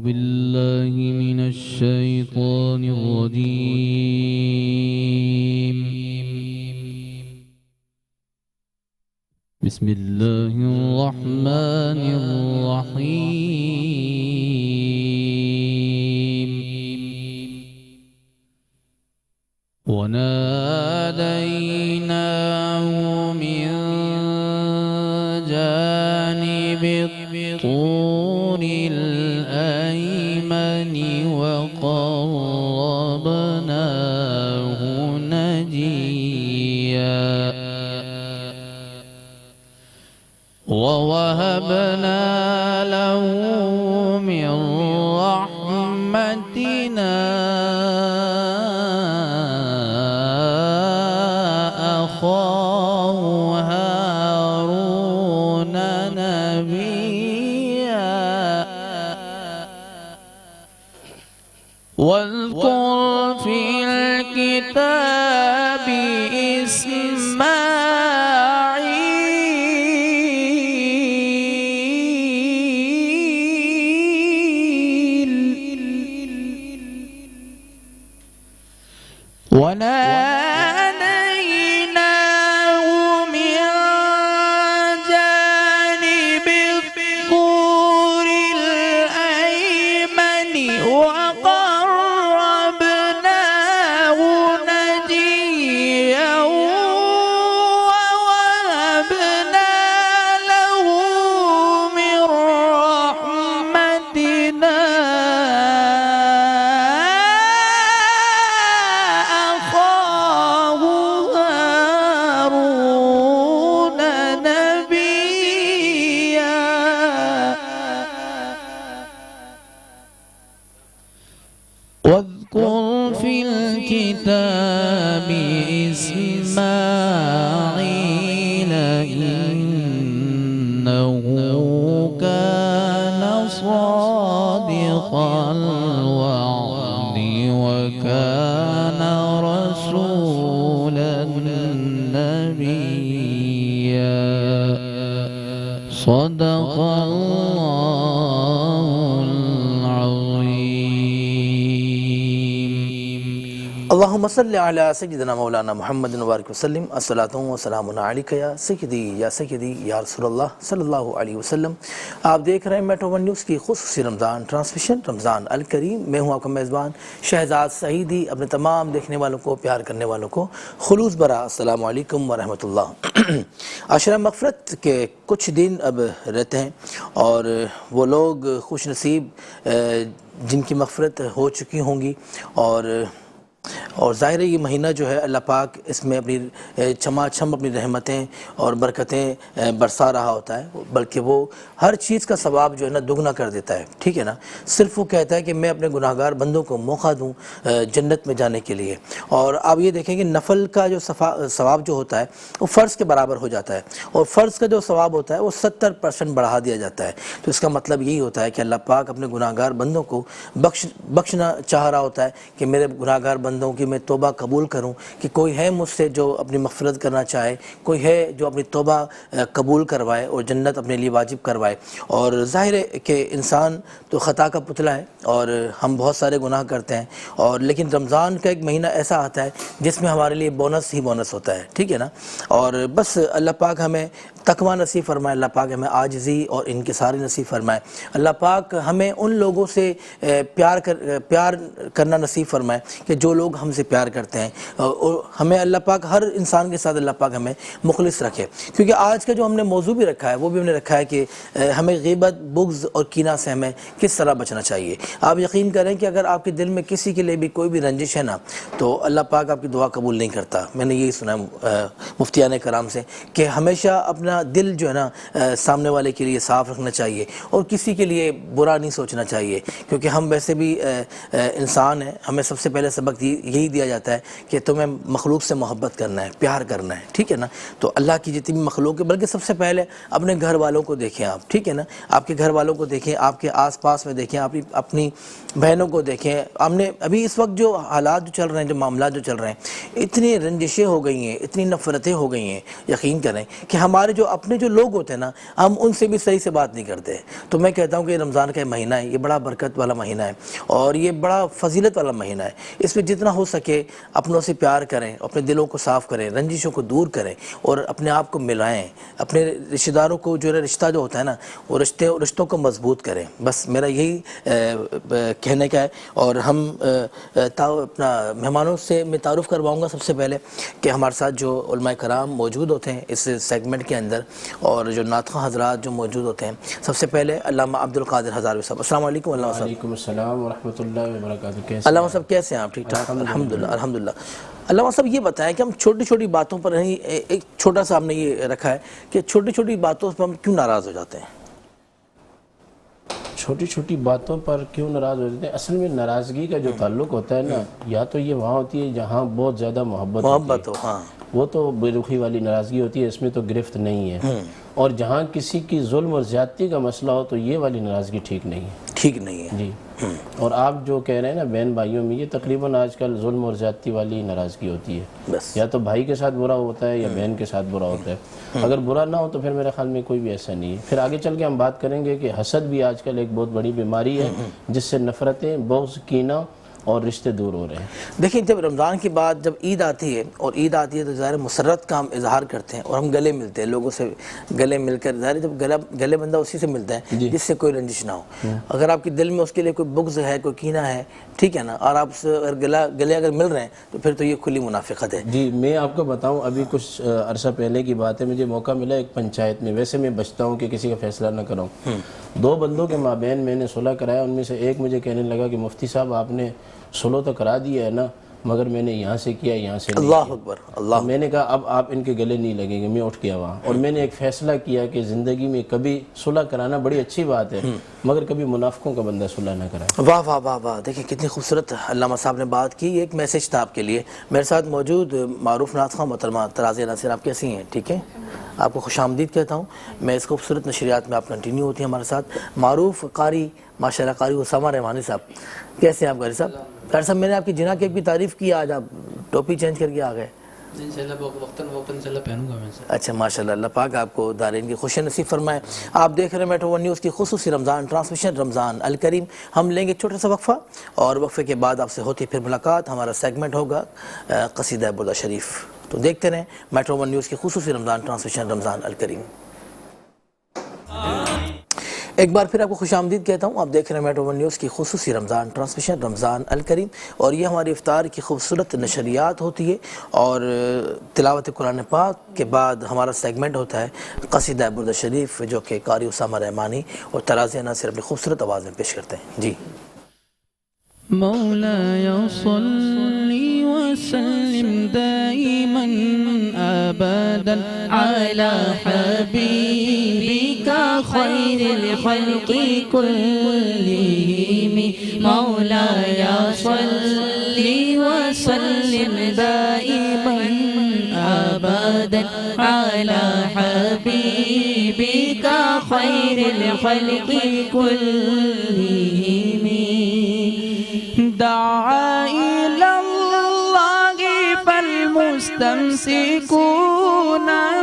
بالله من الشيطان الرجيم. بسم الله الرحمن الرحيم. وناديناه من جانب الطور الأيمن وقربناه نجيا ووهبنا له من رحمتنا أخاه هارون نبيا. واذكر في الكتاب إسماعيل وناديناه من جانب الطور الأيمن وقربناه نجيا ووهبنا له من رحمتنا أخاه هارون نبيا. واذكر في الكتاب إسماعيل إنه كان صادق الوعد وكان رسولا نبيا. صدق الله العظيم. اللهم صل على سيدنا مولانا محمد وبارک وسلم. الصلاۃ والسلام علیک یا سیدی یا رسول اللہ صلی اللہ علیہ وسلم. آپ دیکھ رہے ہیں میٹرو ون نیوز کی خصوصی رمضان ٹرانسمیشن رمضان الکریم. میں ہوں آپ کا میزبان شہزاد سعیدی. اپنے تمام دیکھنے والوں کو، پیار کرنے والوں کو خلوص برا السلام علیکم ورحمۃ اللہ. عشرہ مغفرت کے کچھ دن اب رہتے ہیں اور وہ لوگ خوش نصیب جن کی مغفرت ہو چکی ہوں گی اور ظاہر ہے یہ مہینہ جو ہے اللہ پاک اس میں اپنی چھما چھم اپنی رحمتیں اور برکتیں برسا رہا ہوتا ہے، بلکہ وہ ہر چیز کا ثواب جو ہے نا دگنا کر دیتا ہے. ٹھیک ہے نا. صرف وہ کہتا ہے کہ میں اپنے گناہگار بندوں کو موقع دوں جنت میں جانے کے لیے. اور آپ یہ دیکھیں کہ نفل کا جو ثواب جو ہوتا ہے وہ فرض کے برابر ہو جاتا ہے، اور فرض کا جو ثواب ہوتا ہے وہ 70% بڑھا دیا جاتا ہے. تو اس کا مطلب یہی ہوتا ہے کہ اللہ پاک اپنے گناہگار بندوں کو بخشنا چاہ رہا ہوتا ہے کہ میرے گناہگار بندوں کی میں توبہ قبول کروں، کہ کوئی ہے مجھ سے جو اپنی مغفرت کرنا چاہے، کوئی ہے جو اپنی توبہ قبول کروائے اور جنت اپنے لیے واجب کروائے. اور ظاہر ہے کہ انسان تو خطا کا پتلا ہے اور ہم بہت سارے گناہ کرتے ہیں، اور لیکن رمضان کا ایک مہینہ ایسا آتا ہے جس میں ہمارے لیے بونس ہی بونس ہوتا ہے. ٹھیک ہے نا. اور بس اللہ پاک ہمیں تقویٰ نصیب فرمائے، اللہ پاک ہمیں عاجزی اور انکساری نصیب فرمائے، اللہ پاک ہمیں ان لوگوں سے پیار کرنا نصیب فرمائے کہ جو لوگ ہم سے پیار کرتے ہیں، اور ہمیں اللہ پاک ہر انسان کے ساتھ اللہ پاک ہمیں مخلص رکھے. کیونکہ آج کا جو ہم نے موضوع بھی رکھا ہے وہ بھی ہم نے رکھا ہے کہ ہمیں غیبت، بغض اور کینہ سے ہمیں کس طرح بچنا چاہیے. آپ یقین کریں کہ اگر آپ کے دل میں کسی کے لیے بھی کوئی بھی رنجش ہے نا تو اللہ پاک آپ کی دعا قبول نہیں کرتا. میں نے یہی سنا مفتیان کرام سے کہ ہمیشہ اپنا دل جو ہے نا سامنے والے کے لیے صاف رکھنا چاہیے اور کسی کے لیے برا نہیں سوچنا چاہیے، کیونکہ ہم ویسے بھی انسان ہیں. ہمیں سب سے پہلے سبق یہی دیا جاتا ہے کہ تمہیں مخلوق سے محبت کرنا ہے، پیار کرنا ہے. ٹھیک ہے نا. تو اللہ کی جتنی بھی مخلوق ہے، بلکہ سب سے پہلے اپنے گھر والوں کو دیکھیں آپ. ٹھیک ہے نا. آپ کے گھر والوں کو دیکھیں، آپ کے آس پاس میں دیکھیں، اپنی بہنوں کو دیکھیں. ہم نے ابھی اس وقت جو حالات جو چل رہے ہیں، جو معاملات جو چل رہے ہیں، اتنی رنجشیں ہو گئی ہیں، اتنی نفرتیں ہو گئی ہیں، یقین کریں کہ ہمارے جو اپنے جو لوگ ہوتے ہیں نا ہم ان سے بھی صحیح سے بات نہیں کرتے. تو میں کہتا ہوں کہ رمضان کا مہینہ ہے, یہ بڑا برکت والا مہینہ ہے اور یہ بڑا فضیلت والا مہینہ ہے. اس میں جتنا ہو سکے اپنوں سے پیار کریں, اپنے دلوں کو صاف کریں, رنجشوں کو دور کریں اور اپنے آپ کو ملائیں, اپنے رشتہ داروں کو جو رشتہ جو ہوتا ہے نا وہ رشتوں کو مضبوط کریں. بس میرا یہی کہنے کا ہے. اور ہم اپنا مہمانوں سے میں تعارف کرواؤں گا سب سے پہلے کہ ہمارے ساتھ جو علماء کرام موجود ہوتے ہیں اس سیگمنٹ کے اندر اور جو ناطقہ حضرات جو موجود ہوتے ہیں. سب سے پہلے علامہ عبد القادر ہزاروی صاحب. السلام علیکم علامہ صاحب. وعلیکم السلام ورحمۃ اللہ وبرکاتہ. علامہ صاحب کیسے ہیں آپ؟ ٹھیک ٹھاک الحمدللہ الحمدللہ. علامہ صاحب یہ بتائیں کہ ہم چھوٹی چھوٹی باتوں پر نہیں, ایک چھوٹا سا ہم نے یہ رکھا ہے کہ چھوٹی چھوٹی باتوں پر ہم کیوں ناراض ہو جاتے ہیں؟ چھوٹی چھوٹی باتوں پر کیوں ناراض ہو جاتے ہیں؟ اصل میں ناراضگی کا جو تعلق ہوتا ہے نا یا تو یہ وہاں ہوتی ہے جہاں بہت زیادہ محبت ہو. ہاں وہ تو بے رخی والی ناراضگی ہوتی ہے, اس میں تو گرفت نہیں ہے. اور جہاں کسی کی ظلم اور زیادتی کا مسئلہ ہو تو یہ والی ناراضگی ٹھیک نہیں ہے. ٹھیک نہیں ہے جی. اور آپ جو کہہ رہے ہیں نا بہن بھائیوں میں, یہ تقریباً آج کل ظلم اور زیادتی والی ناراضگی ہوتی ہے. بس یا تو بھائی کے ساتھ برا ہوتا ہے یا بہن کے ساتھ برا ہوتا ہے. اگر برا نہ ہو تو پھر میرے خیال میں کوئی بھی ایسا نہیں ہے. پھر آگے چل کے ہم بات کریں گے کہ حسد بھی آج کل ایک بہت بڑی بیماری ہے جس سے نفرتیں, بغض, کینہ اور رشتے دور ہو رہے ہیں. دیکھیں جب رمضان کے بعد جب عید آتی ہے اور عید آتی ہے تو ظاہر مسرت کا ہم اظہار کرتے ہیں اور ہم گلے ملتے ہیں لوگوں سے, گلے مل کر ظاہر جب گلے بندہ اسی سے ملتا ہے جس سے کوئی رنجش نہ ہو. اگر آپ کے دل میں اس کے لیے کوئی بغض ہے, کوئی کینہ ہے, ٹھیک ہے نا, اور آپ سے گلے اگر مل رہے ہیں تو پھر تو یہ کھلی منافقت ہے. جی میں آپ کو بتاؤں, ابھی کچھ عرصہ پہلے کی بات ہے, مجھے موقع ملا ایک پنچایت میں. ویسے میں بچتا ہوں کہ کسی کا فیصلہ نہ کروں. دو بندوں کے مابین میں نے صلح کرایا. ان میں سے ایک مجھے کہنے لگا کہ مفتی صاحب آپ نے صلح تو کرا دیا ہے نا, مگر میں نے یہاں سے کیا, یہاں سے نہیں کیا. اللہ اکبر. اللہ. میں نے کہا اب آپ ان کے گلے نہیں لگیں گے. میں اٹھ گیا وہاں اور میں نے ایک فیصلہ کیا کہ زندگی میں کبھی صلح کرانا بڑی اچھی بات ہے مگر کبھی منافقوں کا بندہ صلح نہ کرائے. واہ واہ واہ واہ. دیکھیں کتنی خوبصورت علامہ صاحب نے بات کی. ایک میسیج تھا آپ کے لیے. میرے ساتھ موجود معروف ناطقہ محترمہ ترازیہ ناصر, آپ کیسی ہیں؟ ٹھیک ہے, آپ کو خوش آمدید کہتا ہوں. میں اس خوبصورت نشریات میں آپ کنٹینیو ہوتی ہیں ہمارے ساتھ. معروف قاری ماشاءاللہ قاری اسامہ رحمانی صاحب, کیسے ہیں آپ قاری صاحب؟ قاری صاحب میں نے آپ کی جناح کیک بھی تعریف کی, آج آپ ٹوپی چینج کر کے آ گئے. انشاءاللہ وقتاً انشاءاللہ پہنوں گا میں. اچھا ماشاءاللہ, اللہ پاک آپ کو دارین کی خوشی نصیب فرمائے. آپ دیکھ رہے ہیں میٹرو ون نیوز کی خصوصی رمضان ٹرانسمیشن رمضان الکریم. ہم لیں گے چھوٹا سا وقفہ اور وقفے کے بعد آپ سے ہوتی پھر ملاقات. ہمارا سیگمنٹ ہوگا قصیدہ بردہ شریف. تو دیکھتے رہیں میٹرو ون نیوز کی خصوصی رمضان ٹرانسمیشن رمضان الکریم. ایک بار پھر آپ کو خوش آمدید کہتا ہوں. آپ دیکھ رہے ہیں میٹرو ون نیوز کی خصوصی رمضان ٹرانسمیشن رمضان الکریم اور یہ ہماری افطار کی خوبصورت نشریات ہوتی ہے. اور تلاوت قرآن پاک کے بعد ہمارا سیگمنٹ ہوتا ہے قصیدہ بردہ شریف جو کہ قاری اسامہ رحمانی اور ترازیہ ناصر اپنی خوبصورت آواز میں پیش کرتے ہیں. جی. مولاي صل وسلم دائما ابدا على حبيبك خير الخلق كلهم. مولاي صل وسلم دائما ابدا على حبيبك خير الخلق كلهم. دعا إلى الله فالمستمسكون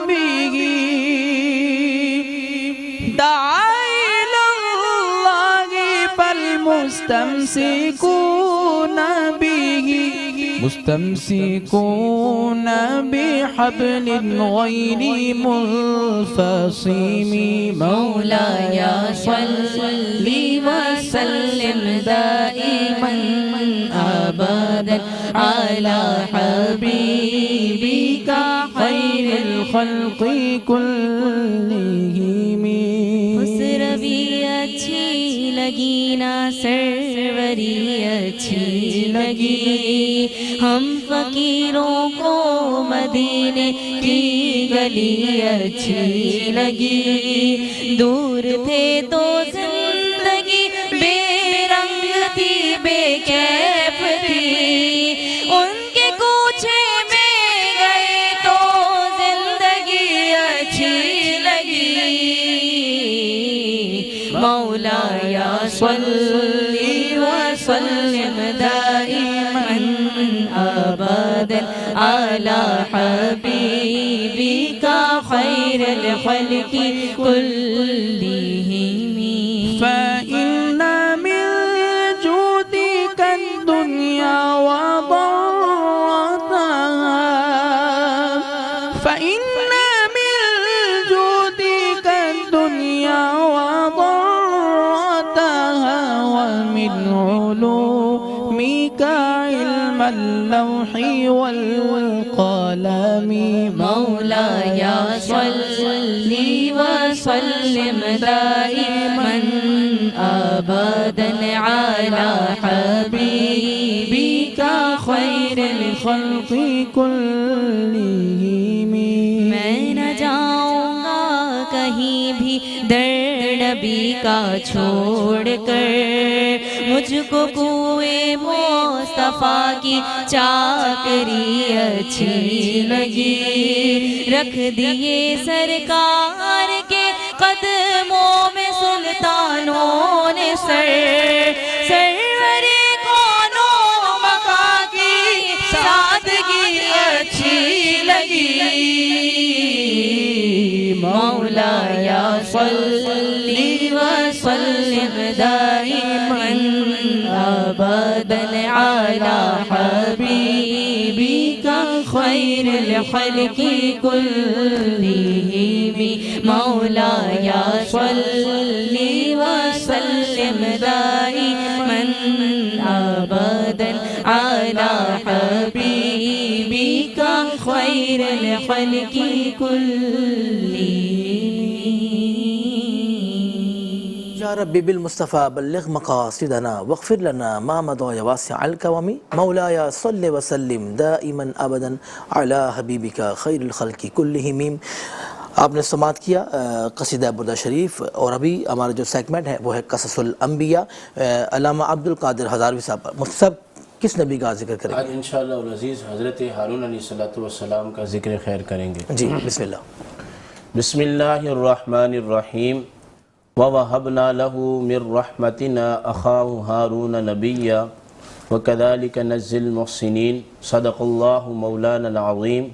به. دعا إلى الله فالمستمسكون به. مستمسكون بحبل غير منفصم. مولاي صل وسلم دائما أبدا على حبيبك خير الخلق كلهم. خسروی اچھی لگی نا سروری اچھی لگی, ہم فقیروں کو مدینے کی گلی اچھی لگی. دور تھے تو زندگی بے رنگ تھی, بے کیف تھی. ان کے کوچے میں گئے تو زندگی اچھی لگی. مولاي صل وسلم دائما أبدا على حبيبك خير الخلق كلهم. فإن من جودك الدنيا وضرتها، فإن من جودك الدنيا وضرتها، ومن علومك علم اللوح والقلم. مولاي صل وسلم دائما أبدا على حبيبك خير الخلق كلهم. میں نہ جاؤں گا کہیں بھی در نبی کا چھوڑ کر، مجھ کو کوئے مصطفیٰ کی چاکری اچھی لگی، رکھ دیے سرکار کے قدموں میں سلطانوں نے سر، سرور کونوں مکا کی سادگی اچھی لگی. مولاي صل وسلم دائما أبدا على حبيبك خير الخلق كلهم. مولاي صل وسلم دائما أبدا على حبيبك خير الخلق كلهم. یا ربی بالمصطفیٰ بلغ مقاصدنا واغفر لنا ما مضى يا واسع الكرم. مولاي صل وسلم دائما ابدا على حبیبک خیر الخلق كلهم. آپ نے سماعت کیا قصیدہ بردہ شریف، اور ابھی ہمارا جو سیگمنٹ ہے وہ ہے قصص الانبیاء. علامہ عبد القادر ہزاروی صاحب، مفتی صاحب کس نبی کا ذکر کریں گے؟ آج انشاءاللہ العزیز حضرت ہارون علیہ السلام کا ذکر خیر کریں گے. جی بسم اللہ. بسم اللہ الرحمن الرحیم. وَوَهَبْنَا لَهُ مِنْ رَحْمَتِنَا أَخَاهُ هَارُونَ نَبِيًّا وَكَذَلِكَ نَجْزِي الْمُحْسِنِينَ. صدق اللہ مولانا العظیم.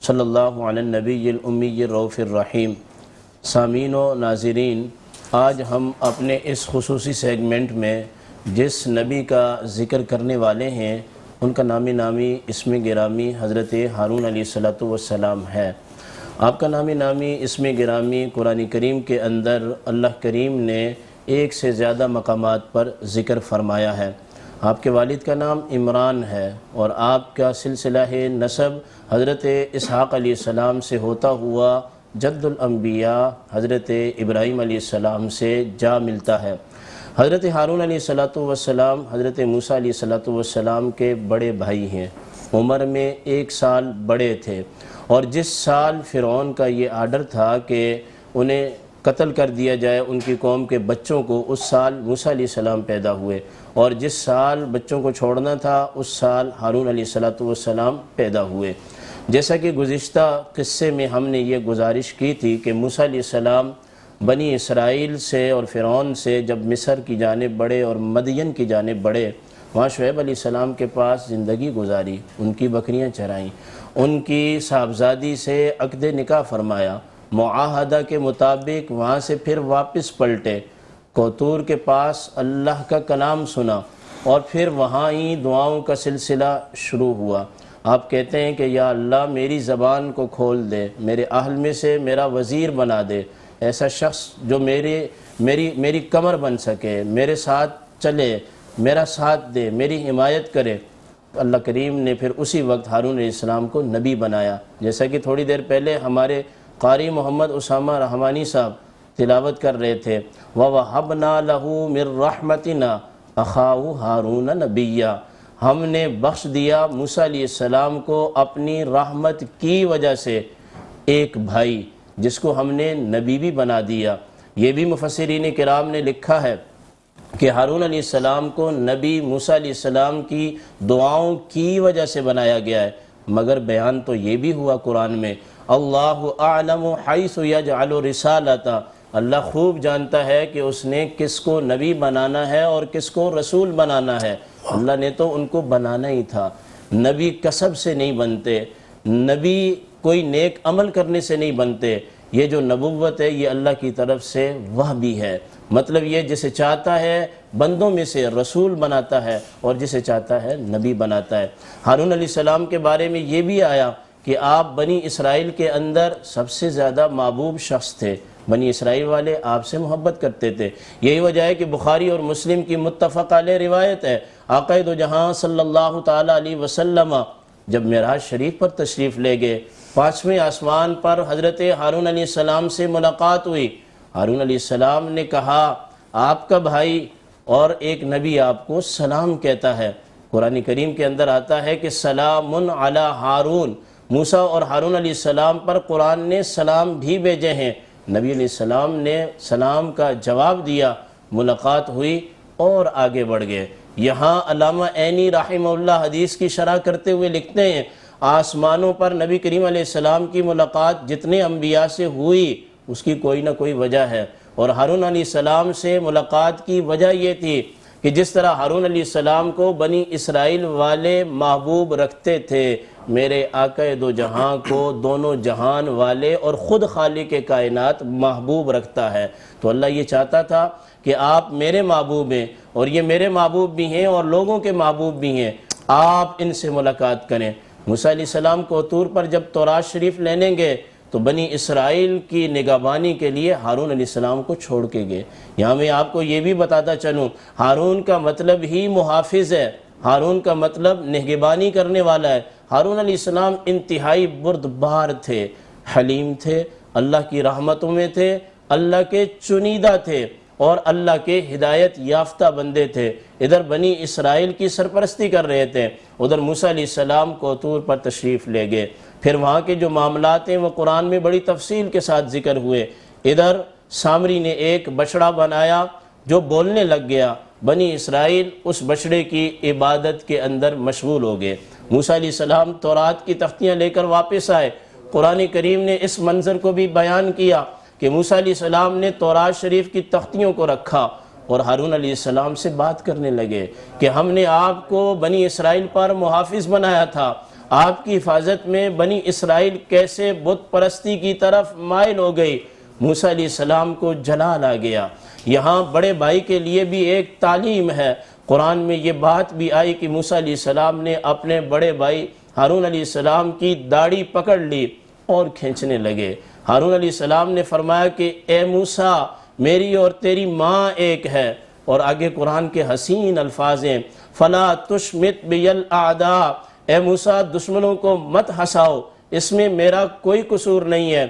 صلی اللہ علی النبی الأمی الرؤوف الرحیم. سامعین و ناظرین، آج ہم اپنے اس خصوصی سیگمنٹ میں جس نبی کا ذکر کرنے والے ہیں ان کا نامی اسم گرامی حضرت ہارون علیہ السلام ہے. آپ کا نامی اسم گرامی قرآن کریم کے اندر اللہ کریم نے ایک سے زیادہ مقامات پر ذکر فرمایا ہے. آپ کے والد کا نام عمران ہے اور آپ کا سلسلہ نسب حضرت اسحاق علیہ السلام سے ہوتا ہوا جد الانبیاء حضرت ابراہیم علیہ السلام سے جا ملتا ہے. حضرت ہارون علیہ السلام حضرت موسیٰ علیہ السلام کے بڑے بھائی ہیں، عمر میں 1 سال بڑے تھے، اور جس سال فرعون کا یہ آرڈر تھا کہ انہیں قتل کر دیا جائے ان کی قوم کے بچوں کو، اس سال موسیٰ علیہ السلام پیدا ہوئے، اور جس سال بچوں کو چھوڑنا تھا اس سال ہارون علیہ السلام پیدا ہوئے. جیسا کہ گزشتہ قصے میں ہم نے یہ گزارش کی تھی کہ موسیٰ علیہ السلام بنی اسرائیل سے اور فرعون سے جب مصر کی جانب بڑھے اور مدین کی جانب بڑھے، وہاں شعیب علیہ السلام کے پاس زندگی گزاری، ان کی بکریاں چرائیں، ان کی صاحبزادی سے عقد نکاح فرمایا، معاہدہ کے مطابق وہاں سے پھر واپس پلٹے، کوتور کے پاس اللہ کا کلام سنا، اور پھر وہاں ہی دعاؤں کا سلسلہ شروع ہوا. آپ کہتے ہیں کہ یا اللہ میری زبان کو کھول دے، میرے اہل میں سے میرا وزیر بنا دے، ایسا شخص جو میری کمر بن سکے، میرے ساتھ چلے، میرا ساتھ دے، میری حمایت کرے. اللہ کریم نے پھر اسی وقت ہارون علیہ السلام کو نبی بنایا. جیسا کہ تھوڑی دیر پہلے ہمارے قاری محمد اسامہ رحمانی صاحب تلاوت کر رہے تھے، وَوَهَبْنَا لَهُ مِنْ رَحْمَتِنَا أَخَاهُ هَارُونَ نَبِيًّا. ہم نے بخش دیا موسیٰ علیہ السلام کو اپنی رحمت کی وجہ سے ایک بھائی جس کو ہم نے نبی بھی بنا دیا. یہ بھی مفسرین کرام نے لکھا ہے کہ ہارون علیہ السلام کو نبی موسیٰ علیہ السلام کی دعاؤں کی وجہ سے بنایا گیا ہے، مگر بیان تو یہ بھی ہوا قرآن میں، اللہ اعلم حیث یجعل رسالتہ، اللہ خوب جانتا ہے کہ اس نے کس کو نبی بنانا ہے اور کس کو رسول بنانا ہے۔ اللہ نے تو ان کو بنانا ہی تھا۔ نبی کسب سے نہیں بنتے، نبی کوئی نیک عمل کرنے سے نہیں بنتے، یہ جو نبوت ہے یہ اللہ کی طرف سے وحی ہے۔ مطلب یہ جسے چاہتا ہے بندوں میں سے رسول بناتا ہے اور جسے چاہتا ہے نبی بناتا ہے۔ ہارون علیہ السلام کے بارے میں یہ بھی آیا کہ آپ بنی اسرائیل کے اندر سب سے زیادہ محبوب شخص تھے، بنی اسرائیل والے آپ سے محبت کرتے تھے۔ یہی وجہ ہے کہ بخاری اور مسلم کی متفق علیہ روایت ہے، آقا دو جہاں صلی اللہ تعالیٰ علیہ وسلم جب معراج شریف پر تشریف لے گئے، 5ویں آسمان پر حضرت ہارون علیہ السلام سے ملاقات ہوئی۔ ہارون علیہ السلام نے کہا آپ کا بھائی اور ایک نبی آپ کو سلام کہتا ہے۔ قرآن کریم کے اندر آتا ہے کہ سلام علی ہارون، موسیٰ اور ہارون علیہ السلام پر قرآن نے سلام بھی بھیجے ہیں۔ نبی علیہ السلام نے سلام کا جواب دیا، ملاقات ہوئی اور آگے بڑھ گئے۔ یہاں علامہ عینی رحمہ اللہ حدیث کی شرح کرتے ہوئے لکھتے ہیں آسمانوں پر نبی کریم علیہ السلام کی ملاقات جتنے انبیاء سے ہوئی اس کی کوئی نہ کوئی وجہ ہے، اور ہارون علیہ السلام سے ملاقات کی وجہ یہ تھی کہ جس طرح ہارون علیہ السلام کو بنی اسرائیل والے محبوب رکھتے تھے، میرے آقا دو جہاں کو دونوں جہان والے اور خود خالق کائنات محبوب رکھتا ہے۔ تو اللہ یہ چاہتا تھا کہ آپ میرے محبوب ہیں اور یہ میرے محبوب بھی ہیں اور لوگوں کے محبوب بھی ہیں، آپ ان سے ملاقات کریں۔ موسیٰ علیہ السلام کو طور پر جب تورات شریف لینے گئے تو بنی اسرائیل کی نگہبانی کے لیے ہارون علیہ السلام کو چھوڑ کے گئے۔ یہاں میں آپ کو یہ بھی بتاتا چلوں، ہارون کا مطلب ہی محافظ ہے، ہارون کا مطلب نگہبانی کرنے والا ہے۔ ہارون علیہ السلام انتہائی بردبار تھے، حلیم تھے، اللہ کی رحمتوں میں تھے، اللہ کے چنیدہ تھے اور اللہ کے ہدایت یافتہ بندے تھے۔ ادھر بنی اسرائیل کی سرپرستی کر رہے تھے، ادھر موسیٰ علیہ السلام کو طور پر تشریف لے گئے۔ پھر وہاں کے جو معاملات ہیں وہ قرآن میں بڑی تفصیل کے ساتھ ذکر ہوئے۔ ادھر سامری نے ایک بچڑا بنایا جو بولنے لگ گیا، بنی اسرائیل اس بچڑے کی عبادت کے اندر مشغول ہو گئے۔ موسیٰ علیہ السلام تورات کی تختیاں لے کر واپس آئے۔ قرآن کریم نے اس منظر کو بھی بیان کیا کہ موسیٰ علیہ السلام نے تورات شریف کی تختیوں کو رکھا اور ہارون علیہ السلام سے بات کرنے لگے کہ ہم نے آپ کو بنی اسرائیل پر محافظ بنایا تھا، آپ کی حفاظت میں بنی اسرائیل کیسے بت پرستی کی طرف مائل ہو گئی۔ موسیٰ علیہ السلام کو جلال آ گیا۔ یہاں بڑے بھائی کے لیے بھی ایک تعلیم ہے، قرآن میں یہ بات بھی آئی کہ موسیٰ علیہ السلام نے اپنے بڑے بھائی ہارون علیہ السلام کی داڑھی پکڑ لی اور کھینچنے لگے۔ ہارون علیہ السلام نے فرمایا کہ اے موسیٰ میری اور تیری ماں ایک ہے، اور آگے قرآن کے حسین الفاظ ہیں فَلَا تُشْمِتْ بِيَ الْأَعْدَاءَ، اے موسیٰ دشمنوں کو مت ہنساؤ، اس میں میرا کوئی قصور نہیں ہے،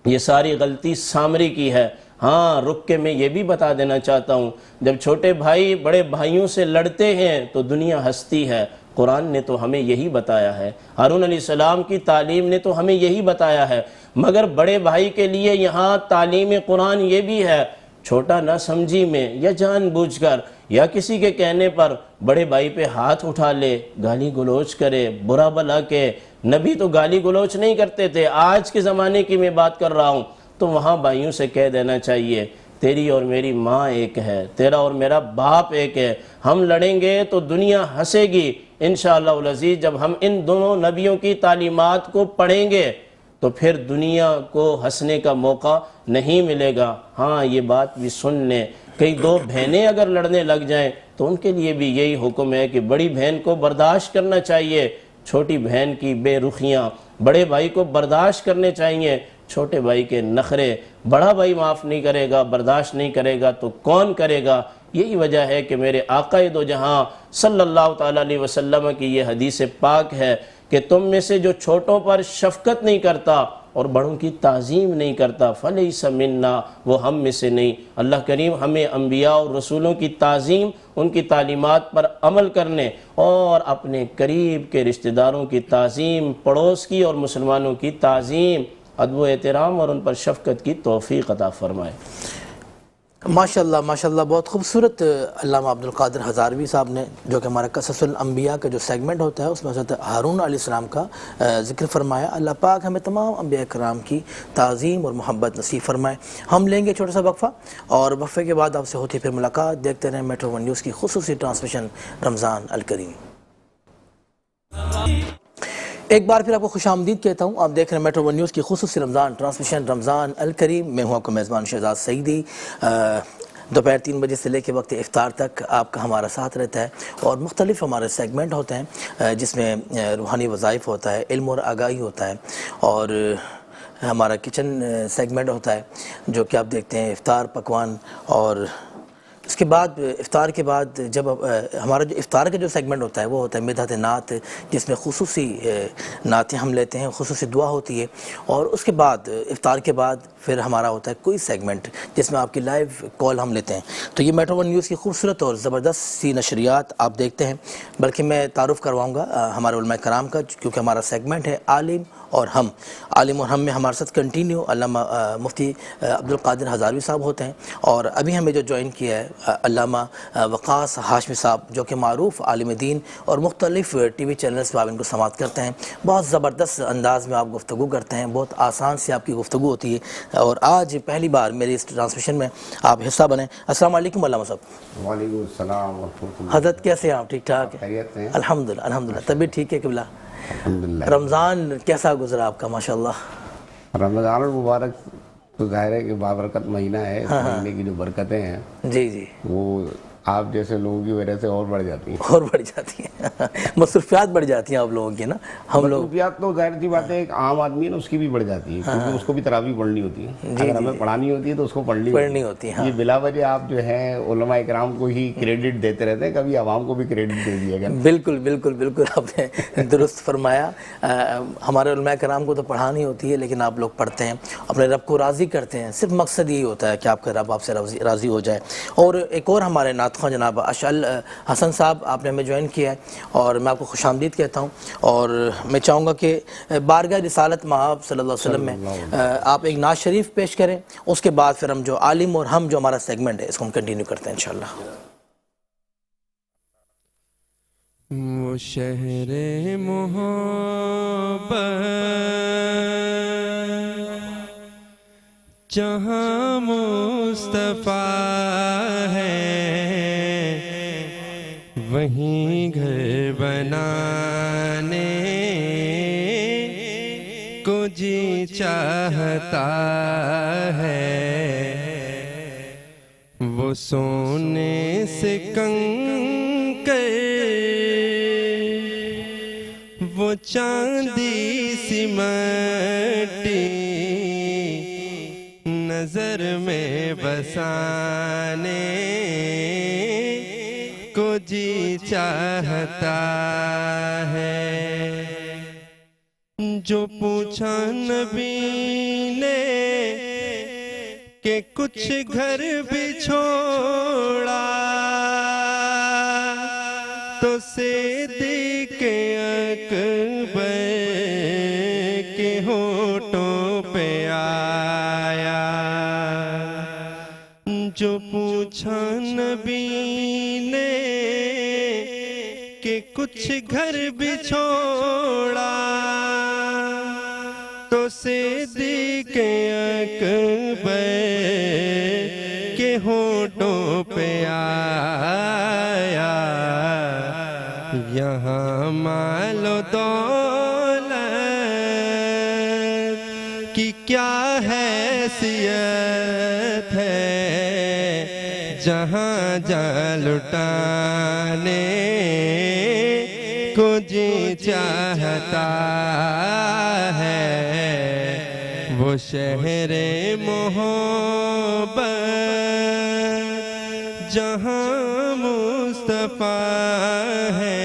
یہ ساری غلطی سامری کی ہے۔ ہاں رک کے میں یہ بھی بتا دینا چاہتا ہوں، جب چھوٹے بھائی بڑے بھائیوں سے لڑتے ہیں تو دنیا ہنستی ہے۔ قرآن نے تو ہمیں یہی بتایا ہے، ہارون علیہ السلام کی تعلیم نے تو ہمیں یہی بتایا ہے، مگر بڑے بھائی کے لیے یہاں تعلیم قرآن یہ بھی ہے، چھوٹا نہ سمجھی میں یا جان بوجھ کر یا کسی کے کہنے پر بڑے بھائی پہ ہاتھ اٹھا لے، گالی گلوچ کرے، برا بھلا کہ نبی تو گالی گلوچ نہیں کرتے تھے، آج کے زمانے کی میں بات کر رہا ہوں، تو وہاں بھائیوں سے کہہ دینا چاہیے تیری اور میری ماں ایک ہے، تیرا اور میرا باپ ایک ہے، ہم لڑیں گے تو دنیا ہنسے گی انشاءاللہ العزیز۔ جب ہم ان دونوں نبیوں کی تعلیمات کو پڑھیں گے تو پھر دنیا کو ہنسنے کا موقع نہیں ملے گا۔ ہاں یہ بات بھی سن لیں، کئی دو بہنیں اگر لڑنے لگ جائیں تو ان کے لیے بھی یہی حکم ہے کہ بڑی بہن کو برداشت کرنا چاہیے چھوٹی بہن کی بے رخیاں، بڑے بھائی کو برداشت کرنے چاہیے چھوٹے بھائی کے نخرے، بڑا بھائی معاف نہیں کرے گا، برداشت نہیں کرے گا تو کون کرے گا؟ یہی وجہ ہے کہ میرے آقا دو جہاں صلی اللہ تعالیٰ علیہ وسلم کی یہ حدیث پاک ہے کہ تم میں سے جو چھوٹوں پر شفقت نہیں کرتا اور بڑوں کی تعظیم نہیں کرتا فَلَيْسَ مِنَّا، وہ ہم میں سے نہیں۔ اللہ کریم ہمیں انبیاء اور رسولوں کی تعظیم، ان کی تعلیمات پر عمل کرنے اور اپنے قریب کے رشتہ داروں کی تعظیم، پڑوس کی اور مسلمانوں کی تعظیم، ادب و احترام اور ان پر شفقت کی توفیق عطا فرمائے۔ ماشاءاللہ ماشاءاللہ، بہت خوبصورت علامہ عبدالقادر ہزاروی صاحب نے جو کہ ہمارا قصص الانبیاء کا جو سیگمنٹ ہوتا ہے اس میں حضرت ہارون علیہ السلام کا ذکر فرمایا۔ اللہ پاک ہمیں تمام انبیاء کرام کی تعظیم اور محبت نصیب فرمائے۔ ہم لیں گے چھوٹا سا وقفہ، اور وقفے کے بعد آپ سے ہوتی پھر ملاقات۔ دیکھتے رہیں میٹرو ون نیوز کی خصوصی ٹرانسمیشن رمضان الکریم۔ ایک بار پھر آپ کو خوش آمدید کہتا ہوں، آپ دیکھ رہے ہیں میٹرو ون نیوز کی خصوصی رمضان ٹرانسمیشن رمضان الکریم۔ میں ہوں آپ کا میزبان شہزاد سعیدی۔ دوپہر 3 بجے سے لے کے وقت افطار تک آپ کا ہمارا ساتھ رہتا ہے، اور مختلف ہمارے سیگمنٹ ہوتے ہیں جس میں روحانی وظائف ہوتا ہے، علم اور آگاہی ہوتا ہے، اور ہمارا کچن سیگمنٹ ہوتا ہے جو کہ آپ دیکھتے ہیں افطار پکوان، اور اس کے بعد افطار کے بعد جب ہمارا جو افطار کا جو سیگمنٹ ہوتا ہے وہ ہوتا ہے مدحت نعت، جس میں خصوصی نعتیں ہم لیتے ہیں، خصوصی دعا ہوتی ہے، اور اس کے بعد افطار کے بعد پھر ہمارا ہوتا ہے کوئی سیگمنٹ جس میں آپ کی لائیو کال ہم لیتے ہیں۔ تو یہ میٹرو ون نیوز کی خوبصورت اور زبردست سی نشریات آپ دیکھتے ہیں۔ بلکہ میں تعارف کرواؤں گا ہمارے علماء کرام کا، کیونکہ ہمارا سیگمنٹ ہے عالم اور ہم۔ عالم اور ہم میں ہمارے ساتھ کنٹینیو علامہ مفتی عبدالقادر ہزاروی صاحب ہوتے ہیں، اور ابھی ہمیں جو جوائن کیا ہے علامہ وقاص ہاشمی صاحب، جو کہ معروف عالم دین اور مختلف ٹی وی چینلز پہ آپ ان کو سماعت کرتے ہیں۔ بہت زبردست انداز میں آپ گفتگو کرتے ہیں، بہت آسان سے آپ کی گفتگو ہوتی ہے، اور آج پہلی بار میری اس ٹرانسمیشن میں آپ حصہ بنیں۔ السلام علیکم علامہ صاحب۔ وعلیکم السلام ورحمۃ اللہ۔ حضرت کیسے ہیں آپ؟ ٹھیک ٹھاک ہیں؟ خیریت ہیں؟ الحمدللہ الحمدللہ، طبیعت ٹھیک ہے قبلہ؟ الحمدللہ۔ رمضان کیسا گزرا آپ کا؟ ماشاءاللہ رمضان المبارک تو ظاہر ہے کہ بابرکت مہینہ ہے، اس مہینے کی جو برکتیں ہیں جی جی وہ آپ جیسے لوگوں کی وجہ سے اور بڑھ جاتی ہیں۔ اور بڑھ جاتی ہیں، مصروفیات بڑھ جاتی ہیں آپ لوگوں کی نا۔ ہم لوگ مصروفیات تو ظاہر سی بات ہے، ایک عام آدمی ہے نا اس کی بھی بڑھ جاتی ہے، کیونکہ اس کو بھی تراویح پڑھنی ہوتی ہے۔ اگر ہمیں پڑھانی ہوتی ہے تو اس کو پڑھنی ہوتی ہے۔ یہ بلا وجہ آپ جو ہے علماء اکرام کو ہی کریڈٹ دیتے رہتے ہیں، کبھی عوام کو بھی کریڈٹ دے دیا گیا۔ بالکل بالکل بالکل، آپ نے درست فرمایا۔ ہمارے علماء کرام کو تو پڑھانی ہوتی ہے، لیکن آپ لوگ پڑھتے ہیں، اپنے رب کو راضی کرتے ہیں، صرف مقصد یہی ہوتا ہے کہ آپ کا رب آپ سے راضی ہو جائے۔ اور ایک اور ہمارے نعت خواں جناب اشعل حسن صاحب، آپ نے ہمیں جوائن کیا ہے، اور میں آپ کو خوش آمدید کہتا ہوں، اور میں چاہوں گا کہ بارگاہ رسالت مآب صلی اللہ علیہ وسلم میں آپ ایک نعت شریف پیش کریں، اس کے بعد پھر ہم جو عالم اور ہم جو ہمارا سیگمنٹ ہے اس کو ہم کنٹینیو کرتے ہیں انشاءاللہ۔ وہ شہر محبت جہاں مصطفیٰ ہے، وہیں گھر بنانے کو جی چاہتا ہے، وہ سونے سے کنکر وہ چاندی سی مٹی نظر میں بسانے کو جی چاہتا ہے۔ جو پوچھا نبی نے کہ کچھ گھر بھی چھوڑا، تو صدیق اکبر کے ہونٹوں پہ آیا۔ جو پوچھا نبی نے کہ کچھ گھر بھی چھوڑا، تو صدیق اکبر کے ہونٹوں پہ آیا۔ یہاں مال و دولت کی کیا حیثیت ہے، جہاں جا لٹانے کو جی چاہتا ہے، وہ شہر محبت جہاں مصطفیٰ ہے،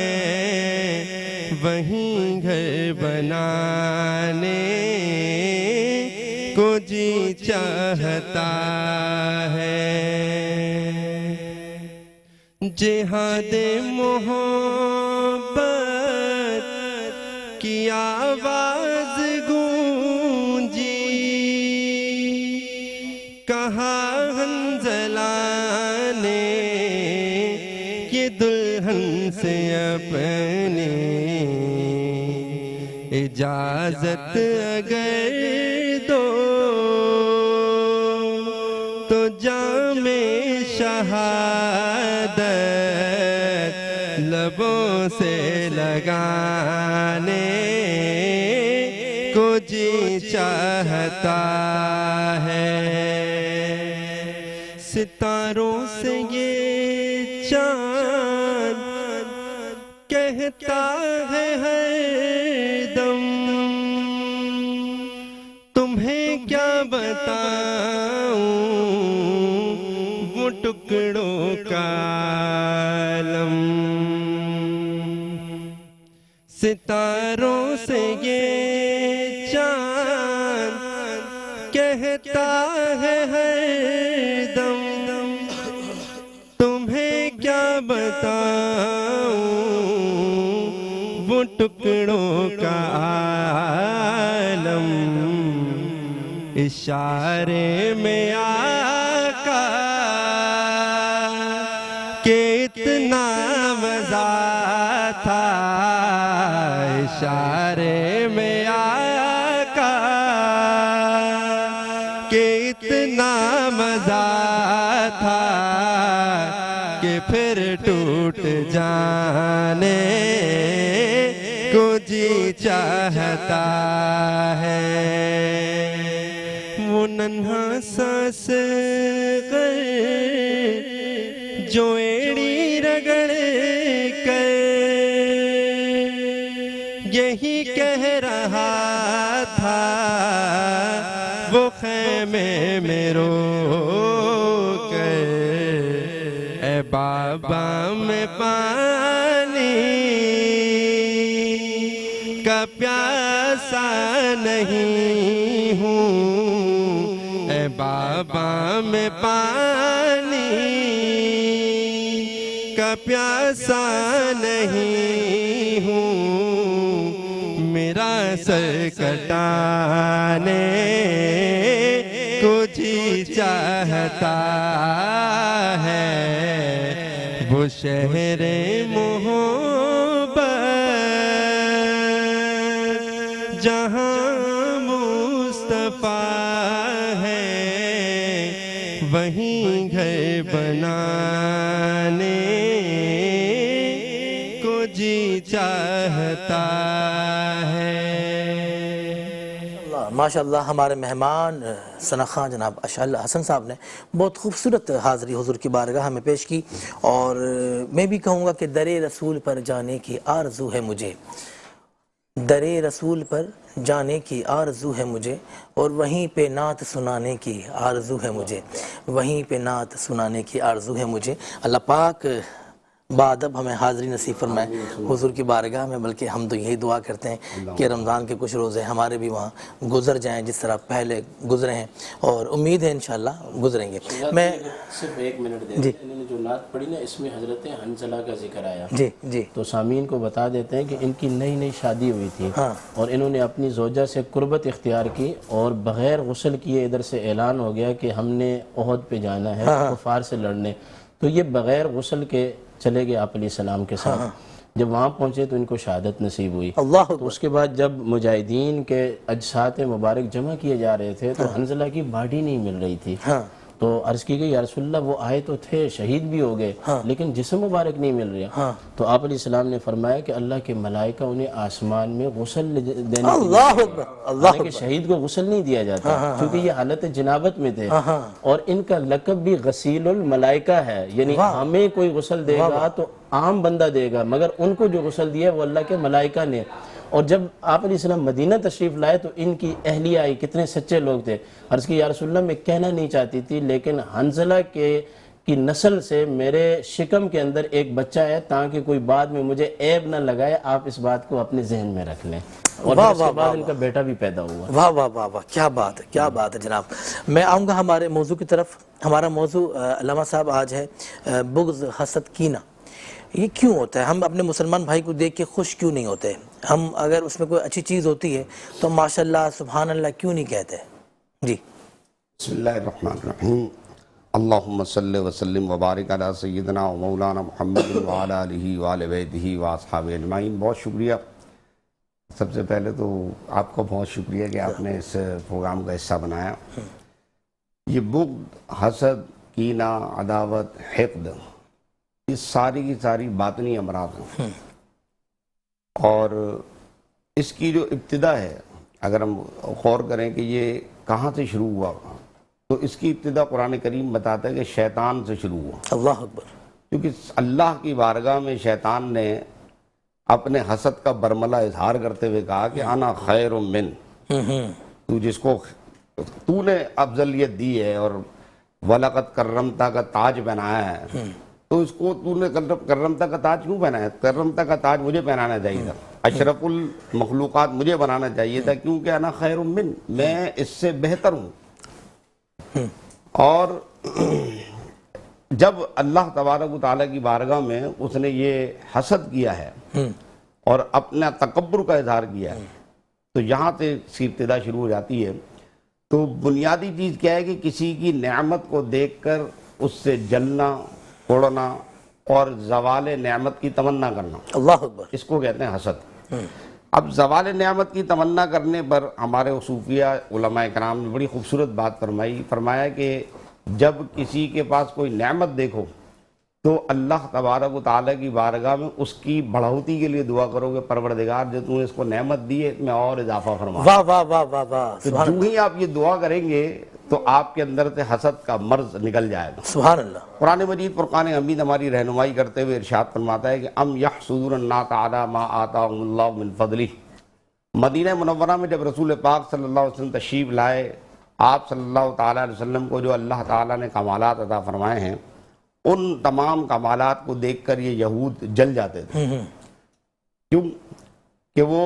وہیں گھر بنانے کو جی چاہتا ہے۔ جہاد محبت کی آواز گونجی، کہا حنظلہ کہ دلہن سے اپنی اجازت اگر دو تو جام شہادت لبوں سے لگانے کو جی چاہتا ہے، ستاروں سے یہ چاند کہتا ہے ہر دم، تمہیں کیا بتاؤں وہ ٹکڑوں کا عالم، ستاروں سے یہ چاند کہتا ہے ہر دم، تمہیں کیا بتاؤں وہ ٹکڑوں کا عالم، اشارے میں آقا کہ اتنا مزہ تھا، اشارے میں آقا کہ اتنا مزہ تھا کہ پھر ٹوٹ جانے کو جی چاہتا ہے، وہ ننھا سا صغیر جو ایڑی رگڑ کر یہی کہہ رہا تھا، وہ خیمے میں رو کر اے بابا میں پانی کا پیاسا نہیں ہوں، اے بابا میں پانی کا پیاسا نہیں ہوں، میرا سر کٹانے کو جی چاہتا ہے، وہ شہر محبت جہاں مصطفیٰ ہے، وہیں گھر بنانے کو جی چاہتا ہے۔ ماشاءاللہ ہمارے مہمان ثنا خان جناب اشعل حسن صاحب نے بہت خوبصورت حاضری حضور کی بارگاہ میں پیش کی، اور میں بھی کہوں گا کہ در رسول پر جانے کی آرزو ہے مجھے، در رسول پر جانے کی آرزو ہے مجھے، اور وہیں پہ نعت سنانے کی آرزو ہے مجھے، وہیں پہ نعت سنانے کی آرزو ہے مجھے۔ اللہ پاک بادب ہمیں حاضری نصیب فرمائے حضور کی بارگاہ میں، بلکہ ہم تو یہی دعا کرتے ہیں کہ رمضان کے کچھ روزے ہمارے بھی وہاں گزر جائیں جس طرح پہلے گزرے ہیں، اور امید ہے انشاءاللہ گزریں گے۔ میں صرف ایک منٹ دے دیں، انہوں نے جو نعت پڑھی نا اس میں حضرت حنظلہ کا ذکر آیا، جی جی تو سامعین کو بتا دیتے ہیں کہ ان کی نئی نئی شادی ہوئی تھی، اور انہوں نے اپنی زوجہ سے قربت اختیار کی، اور بغیر غسل کیے ادھر سے اعلان ہو گیا کہ ہم نے احد پہ جانا ہے کفار سے لڑنے، تو یہ بغیر غسل کے چلے گئے آپ علیہ السلام کے ساتھ۔ جب وہاں پہنچے تو ان کو شہادت نصیب ہوئی، اللہ تو اس کے بعد جب مجاہدین کے اجساد مبارک جمع کیے جا رہے تھے تو حنظلہ کی باڈی نہیں مل رہی تھی، تو عرض کی گئی یا رسول اللہ وہ آئے تو تھے، شہید بھی ہو گئے، لیکن جسم مبارک نہیں مل رہا، تو آپ علیہ السلام نے فرمایا کہ اللہ کے ملائکہ انہیں آسمان میں غسل دینے کے لیے، شہید کو غسل نہیں دیا جاتا کیونکہ یہ حالت جنابت میں تھے، اور ان کا لقب بھی غسیل الملائکہ ہے، یعنی ہمیں کوئی غسل دے گا تو عام بندہ دے گا، مگر ان کو جو غسل دیا وہ اللہ کے ملائکہ نے۔ اور جب آپ علیہ السلام مدینہ تشریف لائے تو ان کی اہلیہ آئی، کتنے سچے لوگ تھے، عرض کی یا رسول اللہ میں کہنا نہیں چاہتی تھی لیکن حنظلہ کی نسل سے میرے شکم کے اندر ایک بچہ ہے، تاکہ کوئی بعد میں مجھے عیب نہ لگائے، آپ اس بات کو اپنے ذہن میں رکھ لیں، اور اس کے بعد ان کا بیٹا بھی پیدا ہوا۔ واہ واہ واہ واہ، کیا بات ہے، کیا بات ہے جناب۔ میں آؤں گا ہمارے موضوع کی طرف۔ ہمارا موضوع علامہ صاحب آج ہے بغض، حسد، کینہ۔ یہ کیوں ہوتا ہے؟ ہم اپنے مسلمان بھائی کو دیکھ کے خوش کیوں نہیں ہوتے؟ ہم اگر اس میں کوئی اچھی چیز ہوتی ہے تو ماشاءاللہ سبحان اللہ کیوں نہیں کہتے؟ جی بسم اللہ الرحمن الرحیم، اللہم صلی وسلم وبارک علی سیدنا و مولانا محمد وعلی آلہ وآل بیتہ واصحابہ اجمعین۔ بہت شکریہ، سب سے پہلے تو آپ کو بہت شکریہ کہ آپ نے اس پروگرام کا حصہ بنایا۔ یہ بغض، حسد، کینہ، عداوت، حقد، یہ ساری کی ساری باطنی امراض ہیں، اور اس کی جو ابتدا ہے اگر ہم غور کریں کہ یہ کہاں سے شروع ہوا، تو اس کی ابتدا قرآن کریم بتاتا ہے کہ شیطان سے شروع ہوا۔ اللہ اکبر۔ کیونکہ اللہ کی بارگاہ میں شیطان نے اپنے حسد کا برملا اظہار کرتے ہوئے کہا کہ انا خیر من، تو جس کو تو نے افضلیت دی ہے اور وَلَقَدْ کرمتا کا تاج پہنایا ہے، تو اس کو تو نے کرمتا کا تاج کیوں پہنایا؟ کرمتا کا تاج مجھے پہنانا چاہیے تھا، اشرف المخلوقات مجھے بنانا چاہیے تھا، کیونکہ انا خیر من، میں اس سے بہتر ہوں۔ اور جب اللہ تبارک و تعالیٰ کی بارگاہ میں اس نے یہ حسد کیا ہے اور اپنا تکبر کا اظہار کیا ہے، تو یہاں سے اس کی ابتدا شروع ہو جاتی ہے۔ تو بنیادی چیز کیا ہے کہ کسی کی نعمت کو دیکھ کر اس سے جلنا، اڑنا اور زوال نعمت کی تمنا کرنا، اللہ اکبر۔ اس کو کہتے ہیں حسد۔ اب زوال نعمت کی تمنا کرنے پر ہمارے صوفیہ علماء کرام نے بڑی خوبصورت بات فرمایا کہ جب کسی کے پاس کوئی نعمت دیکھو تو اللہ تبارک و تعالیٰ کی بارگاہ میں اس کی بڑھوتی کے لیے دعا کرو گے، پروردگار جو تم نے اس کو نعمت دی ہے اس میں اور اضافہ فرما۔ واہ واہ واہ واہ واہ، تو جو ہی آپ یہ دعا کریں گے تو آپ کے اندر سے حسد کا مرض نکل جائے گا۔ سبحان اللہ۔ قرآن مجید فرقان حمید ہماری رہنمائی کرتے ہوئے ارشاد فرماتا ہے کہ ام یحسدون الناس علی ما آتاہم اللہ من فضلہ۔ مدینہ منورہ میں جب رسول پاک صلی اللہ علیہ وسلم تشریف لائے، آپ صلی اللہ تعالیٰ علیہ وسلم کو جو اللہ تعالیٰ نے کمالات عطا فرمائے ہیں، ان تمام کمالات کو دیکھ کر یہ یہود جل جاتے تھے۔ کیوں کہ وہ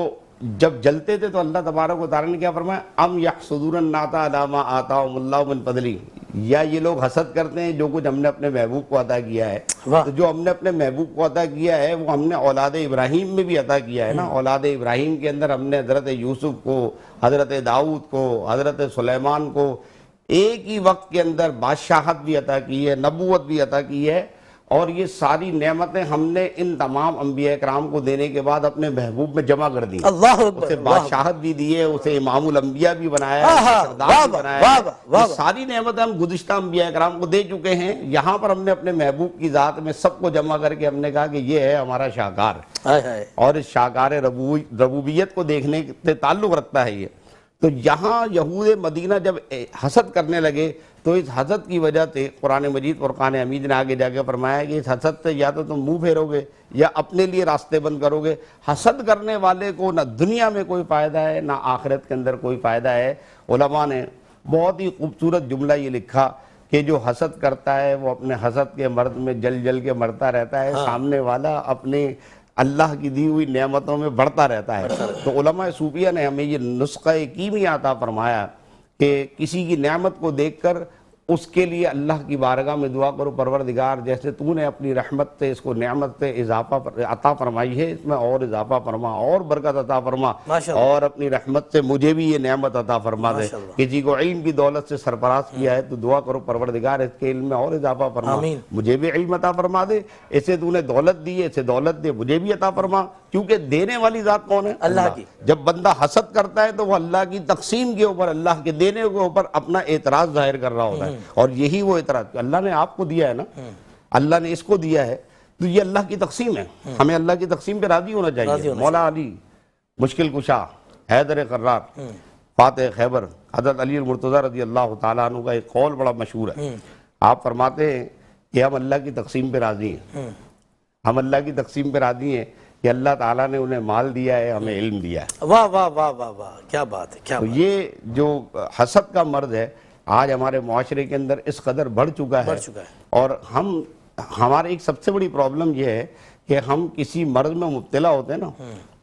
جب جلتے تھے تو اللہ تبارک و تعالیٰ نے کیا فرمایا؟ ام یحسدون الناس علی ما آتاہم اللہ من فضلہ، یا یہ لوگ حسد کرتے ہیں جو کچھ ہم نے اپنے محبوب کو عطا کیا ہے۔ تو جو ہم نے اپنے محبوب کو عطا کیا ہے وہ ہم نے اولاد ابراہیم میں بھی عطا کیا ہے نا۔ اولاد ابراہیم کے اندر ہم نے حضرت یوسف کو، حضرت داؤد کو، حضرت سلیمان کو ایک ہی وقت کے اندر بادشاہت بھی عطا کی ہے، نبوت بھی عطا کی ہے، اور یہ ساری نعمتیں ہم نے ان تمام انبیاء کرام کو دینے کے بعد اپنے محبوب میں جمع کر دی۔ اللہ اکبر۔ اسے بادشاہت بھی دی ہے، اسے امام الانبیاء بھی بنایا ہے، سردار بھی بنایا ہے۔ یہ ساری نعمتیں ہم گزشتہ انبیاء کرام کو دے چکے ہیں، یہاں پر ہم نے اپنے محبوب کی ذات میں سب کو جمع کر کے ہم نے کہا کہ یہ ہے ہمارا شاہکار، اور اس شاہکار ربوبیت کو دیکھنے سے تعلق رکھتا ہے یہ۔ تو یہاں یہود مدینہ جب حسد کرنے لگے تو اس حسد کی وجہ سے قرآن مجید فرقان حمید نے آگے جا کے فرمایا کہ اس حسد سے یا تو تم منہ پھیرو گے یا اپنے لیے راستے بند کرو گے۔ حسد کرنے والے کو نہ دنیا میں کوئی فائدہ ہے نہ آخرت کے اندر کوئی فائدہ ہے۔ علماء نے بہت ہی خوبصورت جملہ یہ لکھا کہ جو حسد کرتا ہے وہ اپنے حسد کے مرض میں جل جل کے مرتا رہتا ہے، سامنے والا اپنے اللہ کی دی ہوئی نعمتوں میں بڑھتا رہتا ہے۔ تو علماء صوفیہ نے ہمیں یہ نسخہ کیمیا عطا فرمایا کہ کسی کی نعمت کو دیکھ کر اس کے لیے اللہ کی بارگاہ میں دعا کرو، پروردگار جیسے تو نے اپنی رحمت سے اس کو نعمت سے اضافہ عطا فرمائی ہے، اس میں اور اضافہ فرما، اور برکت عطا فرما، اور اپنی رحمت سے مجھے بھی یہ نعمت عطا فرما دے۔ کسی کو علم کی دولت سے سرفراز کیا ہے تو دعا کرو پروردگار اس کے علم میں اور اضافہ فرما، مجھے بھی علم عطا فرما دے۔ اسے تو نے دولت دی ہے، اسے دولت دے، مجھے بھی عطا فرما، کیونکہ دینے والی ذات کون ہے؟ اللہ کی۔ جب بندہ حسد کرتا ہے تو وہ اللہ کی تقسیم کے اوپر، اللہ کے دینے کے اوپر اپنا اعتراض ظاہر کر رہا ہوتا ہے، اور یہی وہ اعتراض کہ اللہ نے آپ کو دیا ہے نا، اللہ نے اس کو دیا ہے، تو یہ اللہ کی تقسیم ہے، ہمیں اللہ کی تقسیم پہ راضی ہونا چاہیے۔ مولا علی مشکل کشا، حیدر قرار، فاتح خیبر، حضرت علی المرتضیٰ رضی اللہ تعالیٰ عنہ کا ایک قول بڑا مشہور ہے۔ آپ فرماتے ہیں کہ ہم اللہ کی تقسیم پہ راضی ہیں، ہم اللہ کی تقسیم پہ راضی ہیں کہ اللہ تعالیٰ نے انہیں مال دیا ہے، ہمیں علم دیا ہے۔ واہ واہ واہ واہ واہ، کیا بات ہے، کیا بات ہے۔ یہ جو حسد کا مرض ہے آج ہمارے معاشرے کے اندر اس قدر بڑھ چکا ہے، اور ہمارے ایک سب سے بڑی پرابلم یہ ہے کہ ہم کسی مرض میں مبتلا ہوتے ہیں نا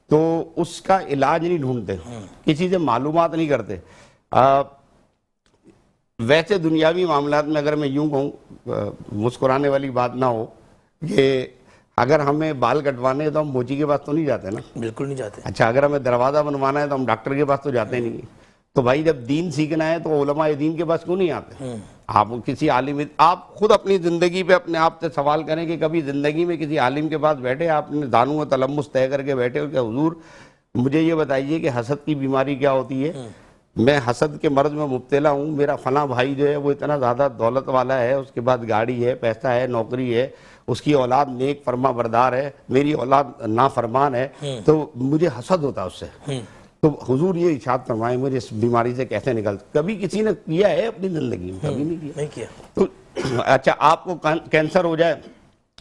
تو اس کا علاج نہیں ڈھونڈتے، کسی سے معلومات نہیں کرتے۔ ویسے دنیاوی معاملات میں اگر میں یوں کہوں، مسکرانے والی بات نہ ہو، کہ اگر ہمیں بال کٹوانے ہیں تو ہم موچی کے پاس تو نہیں جاتے نا، بالکل نہیں جاتے۔ اچھا اگر ہمیں دروازہ بنوانا ہے تو ہم ڈاکٹر کے پاس تو جاتے نہیں۔ تو بھائی جب دین سیکھنا ہے تو علماء دین کے پاس کیوں نہیں آتے؟ آپ کسی عالم، آپ خود اپنی زندگی پہ اپنے آپ سے سوال کریں کہ کبھی زندگی میں کسی عالم کے پاس بیٹھے، آپ نے دانوں و تلمس طے کر کے بیٹھے ہو کہ حضور مجھے یہ بتائیے کہ حسد کی بیماری کیا ہوتی ہے، میں حسد کے مرض میں مبتلا ہوں، میرا فلاں بھائی جو ہے وہ اتنا زیادہ دولت والا ہے، اس کے بعد گاڑی ہے، پیسہ ہے، نوکری ہے، اس کی اولاد نیک فرما بردار ہے، میری اولاد نافرمان ہے، تو مجھے حسد ہوتا ہے اس سے. تو حضور یہ ارشاد فرمائیں مجھے اس بیماری سے کیسے نکل. کبھی کسی نے کیا ہے اپنی زندگی میں؟ کبھی نہیں کیا. تو اچھا آپ کو کینسر ہو جائے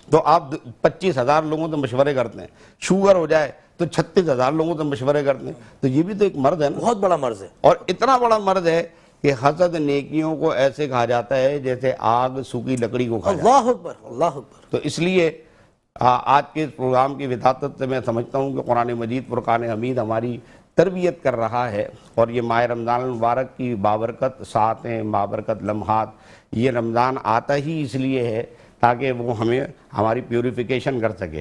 تو آپ 25,000 لوگوں سے مشورے کرتے ہیں، شوگر ہو جائے تو 36,000 لوگوں سے مشورے کرتے ہیں. تو یہ بھی تو ایک مرض ہے نا، بہت بڑا مرض ہے. اور اتنا بڑا مرض ہے کہ حسد نیکیوں کو ایسے کھا جاتا ہے جیسے آگ سوکھی لکڑی کو کھا جاتا ہے. اللہ اکبر، اللہ اکبر. تو اس لیے آج کے اس پروگرام کی وضاحت سے میں سمجھتا ہوں کہ قرآن مجید فرقان حمید ہماری تربیت کر رہا ہے، اور یہ ماہ رمضان المبارک کی بابرکت ساعتیں، بابرکت لمحات، یہ رمضان آتا ہی اس لیے ہے تاکہ وہ ہمیں ہماری پیوریفیکیشن کر سکے،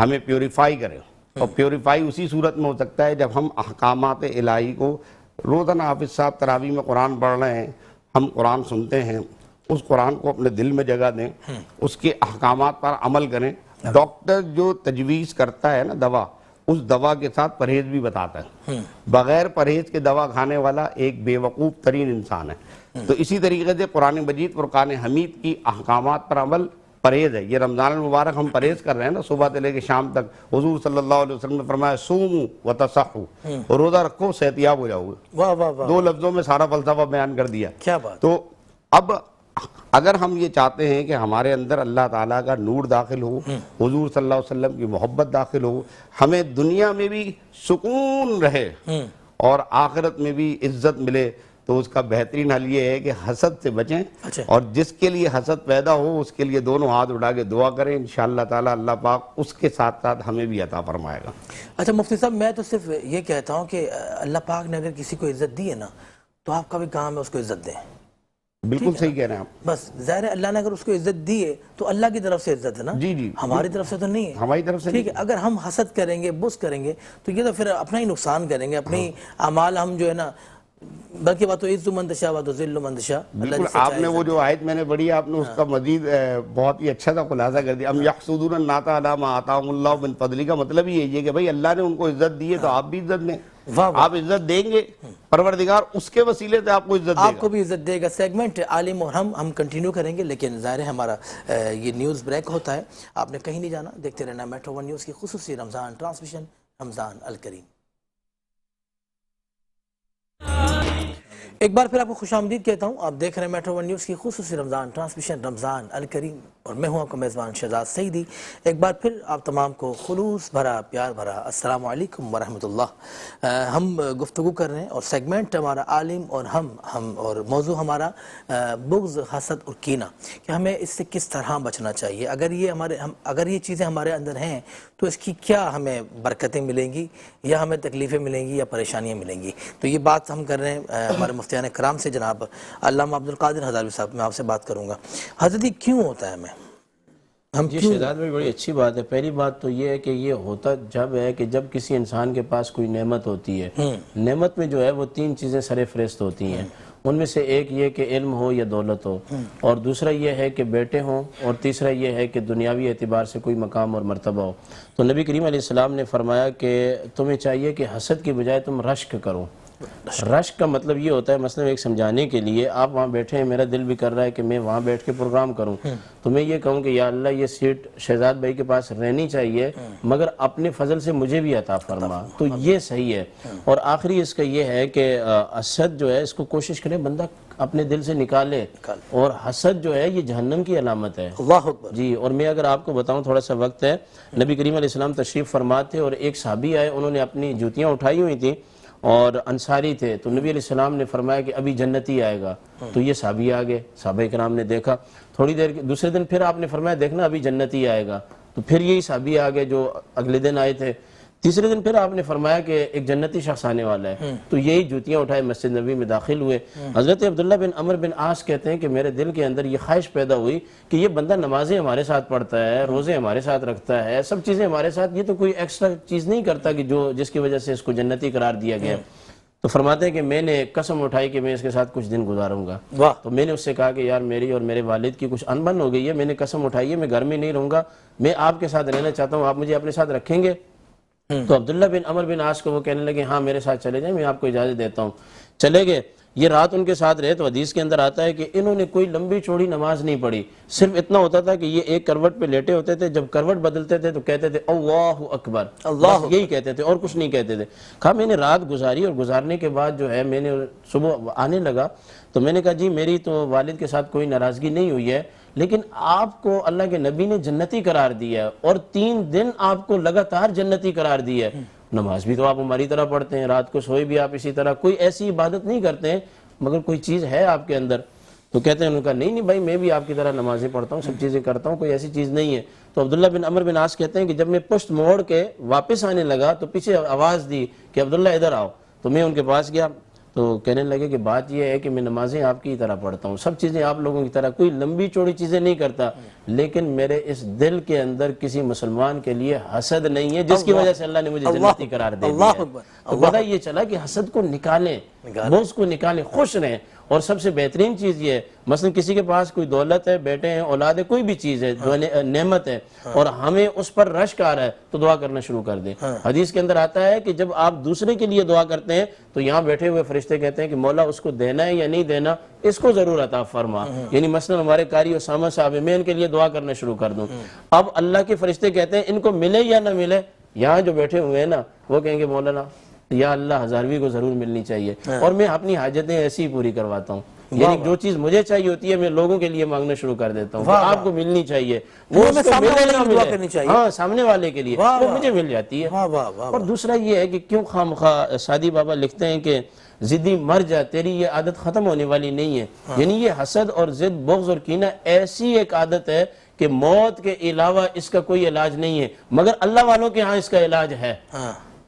ہمیں پیوریفائی کرے. اور پیوریفائی اسی صورت میں ہو سکتا ہے جب ہم احکامات الہی کو روزانہ، حافظ صاحب تراویح میں قرآن پڑھ رہے ہیں، ہم قرآن سنتے ہیں، اس قرآن کو اپنے دل میں جگہ دیں، اس کے احکامات پر عمل کریں. ڈاکٹر جو تجویز کرتا ہے نا دوا، اس دوا کے ساتھ پرہیز بھی بتاتا ہے. بغیر پرہیز کے دوا کھانے والا ایک بے وقوف ترین انسان ہے. تو اسی طریقے سے قرآن مجید فرقان حمید کی احکامات پر عمل پرہیز ہے. یہ رمضان المبارک ہم پرہیز کر رہے ہیں نا، صبح سے لے کے شام تک. حضور صلی اللہ علیہ وسلم نے فرمایا سومو وتصحوا، روزہ رکھو صحتیاب ہو جاؤ گے. واہ واہ واہ. 2 لفظوں میں سارا فلسفہ بیان کر دیا. کیا بات. تو اب اگر ہم یہ چاہتے ہیں کہ ہمارے اندر اللہ تعالیٰ کا نور داخل ہو، حضور صلی اللہ علیہ وسلم کی محبت داخل ہو، ہمیں دنیا میں بھی سکون رہے اور آخرت میں بھی عزت ملے، تو اس کا بہترین حل یہ ہے کہ حسد سے بچیں. اور جس کے لیے حسد پیدا ہو اس کے لیے دونوں ہاتھ اٹھا کے دعا کریں، انشاءاللہ تعالیٰ اللہ پاک اس کے ساتھ ساتھ ہمیں بھی عطا فرمائے گا. اچھا مفتی صاحب، میں تو صرف یہ کہتا ہوں کہ اللہ پاک نے اگر کسی کو عزت دی ہے نا تو آپ کا بھی کام ہے اس کو عزت دیں. بالکل صحیح کہہ رہے ہیں آپ. بس ظاہر ہے اللہ نے اگر اس کو عزت دی ہے تو اللہ کی طرف سے عزت ہے نا. جی ہماری طرف سے تو نہیں ہے. ہماری طرف سے ٹھیک ہے. اگر ہم حسد کریں گے، بغض کریں گے تو یہ تو پھر اپنا ہی نقصان کریں گے. اپنی اعمال ہم جو ہے نا، بلکہ بات تو عز من تشاء و تذل من تشاء. بالکل. آپ نے وہ جو آیت میں نے پڑھی، آپ نے اس کا مزید بہت ہی اچھا سا خلاصہ کر دیا. ام یحسدون الناس علی ما آتاہم اللہ من فضلہ کا مطلب ہی یہی ہے کہ بھائی اللہ نے ان کو عزت دی ہے تو آپ بھی عزت دیں. آپ عزت دیں گے، پروردگار اس کے وسیلے سے آپ کو عزت دے گا. آپ کو بھی عزت دے گا. سیگمنٹ عالم اور ہم کنٹینیو کریں گے، لیکن ظاہر ہے ہمارا یہ نیوز بریک ہوتا ہے. آپ نے کہیں نہیں جانا، دیکھتے رہنا میٹرو 1 نیوز کی خصوصی رمضان ٹرانسمیشن رمضان الکریم. ایک بار پھر آپ کو خوش آمدید کہتا ہوں. آپ دیکھ رہے ہیں میٹرو 1 نیوز کی خصوصی رمضان ٹرانسمیشن رمضان الکریم، اور میں ہوں آپ کا میزبان شہزاد سعیدی. ایک بار پھر آپ تمام کو خلوص بھرا پیار بھرا السلام علیکم ورحمۃ اللہ. ہم گفتگو کر رہے ہیں اور سیگمنٹ ہمارا عالم اور ہم اور موضوع ہمارا بغض، حسد اور کینہ، کہ ہمیں اس سے کس طرح بچنا چاہیے. اگر یہ چیزیں ہمارے اندر ہیں تو اس کی کیا ہمیں برکتیں ملیں گی، یا ہمیں تکلیفیں ملیں گی، یا پریشانیاں ملیں گی. تو یہ بات ہم کر رہے ہیں ہمارے مفتیان کرام سے. جناب علامہ عبد القادر ہزاروی صاحب، میں آپ سے بات کروں گا. حضرت کیوں ہوتا ہے ہمیں؟ جی شہزاد میں بڑی اچھی بات ہے. پہلی بات تو یہ ہے کہ یہ ہوتا جب ہے کہ جب کسی انسان کے پاس کوئی نعمت ہوتی ہے. نعمت میں جو ہے وہ 3 چیزیں سر فہرست ہوتی ہیں. ان میں سے ایک یہ کہ علم ہو یا دولت ہو، اور دوسرا یہ ہے کہ بیٹے ہوں، اور تیسرا یہ ہے کہ دنیاوی اعتبار سے کوئی مقام اور مرتبہ ہو. تو نبی کریم علیہ السلام نے فرمایا کہ تمہیں چاہیے کہ حسد کی بجائے تم رشک کرو. رشک کا مطلب یہ ہوتا ہے، مثلا ایک سمجھانے کے لیے آپ وہاں بیٹھے ہیں، میرا دل بھی کر رہا ہے کہ میں وہاں بیٹھ کے پروگرام کروں، تو میں یہ کہوں کہ یا اللہ یہ سیٹ شہزاد بھائی کے پاس رہنی چاہیے، مگر اپنے فضل سے مجھے بھی عطا فرما. تو یہ صحیح ہے. اور آخری اس کا یہ ہے کہ حسد جو ہے اس کو کوشش کرے بندہ اپنے دل سے نکالے. اور حسد جو ہے یہ جہنم کی علامت ہے. اللہ اکبر. جی. اور میں اگر آپ کو بتاؤں، تھوڑا سا وقت ہے، نبی کریم علیہ السلام تشریف فرما تھے اور ایک صحابی آئے، انہوں نے اپنی جوتیاں اٹھائی ہوئی تھیں اور انصاری تھے. تو نبی علیہ السلام نے فرمایا کہ ابھی جنتی آئے گا. تو یہ صحابی آگے، صحابہ کرام نے دیکھا. تھوڑی دیر دوسرے دن پھر آپ نے فرمایا دیکھنا ابھی جنتی آئے گا. تو پھر یہی صحابی آگے جو اگلے دن آئے تھے. تیسرے دن پھر آپ نے فرمایا کہ ایک جنتی شخص آنے والا ہے. تو یہی جوتیاں اٹھائے مسجد نبی میں داخل ہوئے. حضرت عبداللہ بن عمر بن عاص کہتے ہیں کہ میرے دل کے اندر یہ خواہش پیدا ہوئی کہ یہ بندہ نمازیں ہمارے ساتھ پڑھتا ہے، روزے ہمارے ساتھ رکھتا ہے، سب چیزیں ہمارے ساتھ، یہ تو کوئی ایکسٹرا چیز نہیں کرتا کہ جس کی وجہ سے اس کو جنتی قرار دیا گیا. تو فرماتے ہیں کہ میں نے قسم اٹھائی کہ میں اس کے ساتھ کچھ دن گزاروں گا. واہ. تو میں نے اس سے کہا کہ یار میری اور میرے والد کی کچھ انبن ہو گئی ہے, میں نے قسم اٹھائی ہے میں گھر میں نہیں رہوں گا, میں آپ کے ساتھ رہنا چاہتا ہوں, آپ مجھے اپنے ساتھ رکھیں گے؟ تو عبداللہ بن عمر بن عاص کو وہ کہنے لگے ہاں میرے ساتھ چلے جائیں, میں آپ کو اجازت دیتا ہوں. چلے گئے, یہ رات ان کے ساتھ رہے. تو حدیث کے اندر آتا ہے کہ انہوں نے کوئی لمبی چوڑی نماز نہیں پڑھی, صرف اتنا ہوتا تھا کہ یہ ایک کروٹ پہ لیٹے ہوتے تھے, جب کروٹ بدلتے تھے تو کہتے تھے اللہ اکبر, بس یہی کہتے تھے اور کچھ نہیں کہتے تھے. کہا میں نے رات گزاری, اور گزارنے کے بعد جو ہے میں نے صبح آنے لگا تو میں نے کہا جی میری تو والد کے ساتھ کوئی ناراضگی نہیں ہوئی ہے, لیکن آپ کو اللہ کے نبی نے جنتی قرار دیا ہے اور 3 دن آپ کو لگاتار جنتی قرار دیا ہے. نماز بھی تو آپ ہماری طرح پڑھتے ہیں, رات کو سوئے بھی آپ اسی طرح, کوئی ایسی عبادت نہیں کرتے ہیں, مگر کوئی چیز ہے آپ کے اندر؟ تو کہتے ہیں, انہوں نے کہا نہیں بھائی میں بھی آپ کی طرح نمازیں پڑھتا ہوں, سب چیزیں کرتا ہوں, کوئی ایسی چیز نہیں ہے. تو عبداللہ بن عمر بن عاص کہتے ہیں کہ جب میں پشت موڑ کے واپس آنے لگا تو پیچھے آواز دی کہ عبداللہ ادھر آؤ. تو میں ان کے پاس گیا تو کہنے لگے کہ بات یہ ہے کہ میں نمازیں آپ کی طرح پڑھتا ہوں, سب چیزیں آپ لوگوں کی طرح, کوئی لمبی چوڑی چیزیں نہیں کرتا, لیکن میرے اس دل کے اندر کسی مسلمان کے لیے حسد نہیں ہے جس کی وجہ سے اللہ نے مجھے جنتی قرار دے دیا ہے. تو پتہ یہ چلا کہ حسد کو نکالیں, بغض کو نکالیں, خوش رہیں. اور سب سے بہترین چیز یہ ہے, مثلا کسی کے پاس کوئی دولت ہے, بیٹے ہیں, اولاد ہے, کوئی بھی چیز ہے جو نعمت ہے اور ہمیں اس پر رشک آ رہا ہے تو دعا کرنا شروع کر دیں. حدیث کے اندر آتا ہے کہ جب آپ دوسرے کے لیے دعا کرتے ہیں تو یہاں بیٹھے ہوئے فرشتے کہتے ہیں کہ مولا اس کو دینا ہے یا نہیں دینا, اس کو ضرور عطا فرما. یعنی مثلا ہمارے قاری اسامہ صاحب ہیں, میں ان کے لیے دعا کرنا شروع کر دوں, اب اللہ کے فرشتے کہتے ہیں ان کو ملے یا نہ ملے, یہاں جو بیٹھے ہوئے ہیں نا وہ کہیں گے مولانا یا اللہ 1000ویں کو ضرور ملنی چاہیے, اور میں اپنی حاجتیں ایسی ہی پوری کرواتا ہوں. یعنی جو چیز مجھے چاہیے ہوتی ہے میں لوگوں کے لیے مانگنا شروع کر دیتا ہوں, آپ کو ملنی چاہیے, وہ اس کو ملے نہ ملے, ہاں سامنے والے کے لیے وہ مجھے مل جاتی ہے. اور دوسرا یہ ہے کہ کیوں خواہ سعدی بابا لکھتے ہیں کہ ضدی مر جا تیری یہ عادت ختم ہونے والی نہیں ہے. یعنی یہ حسد اور ضد, بغض اور کینہ ایسی ایک عادت ہے کہ موت کے علاوہ اس کا کوئی علاج نہیں ہے, مگر اللہ والوں کے ہاں اس کا علاج ہے.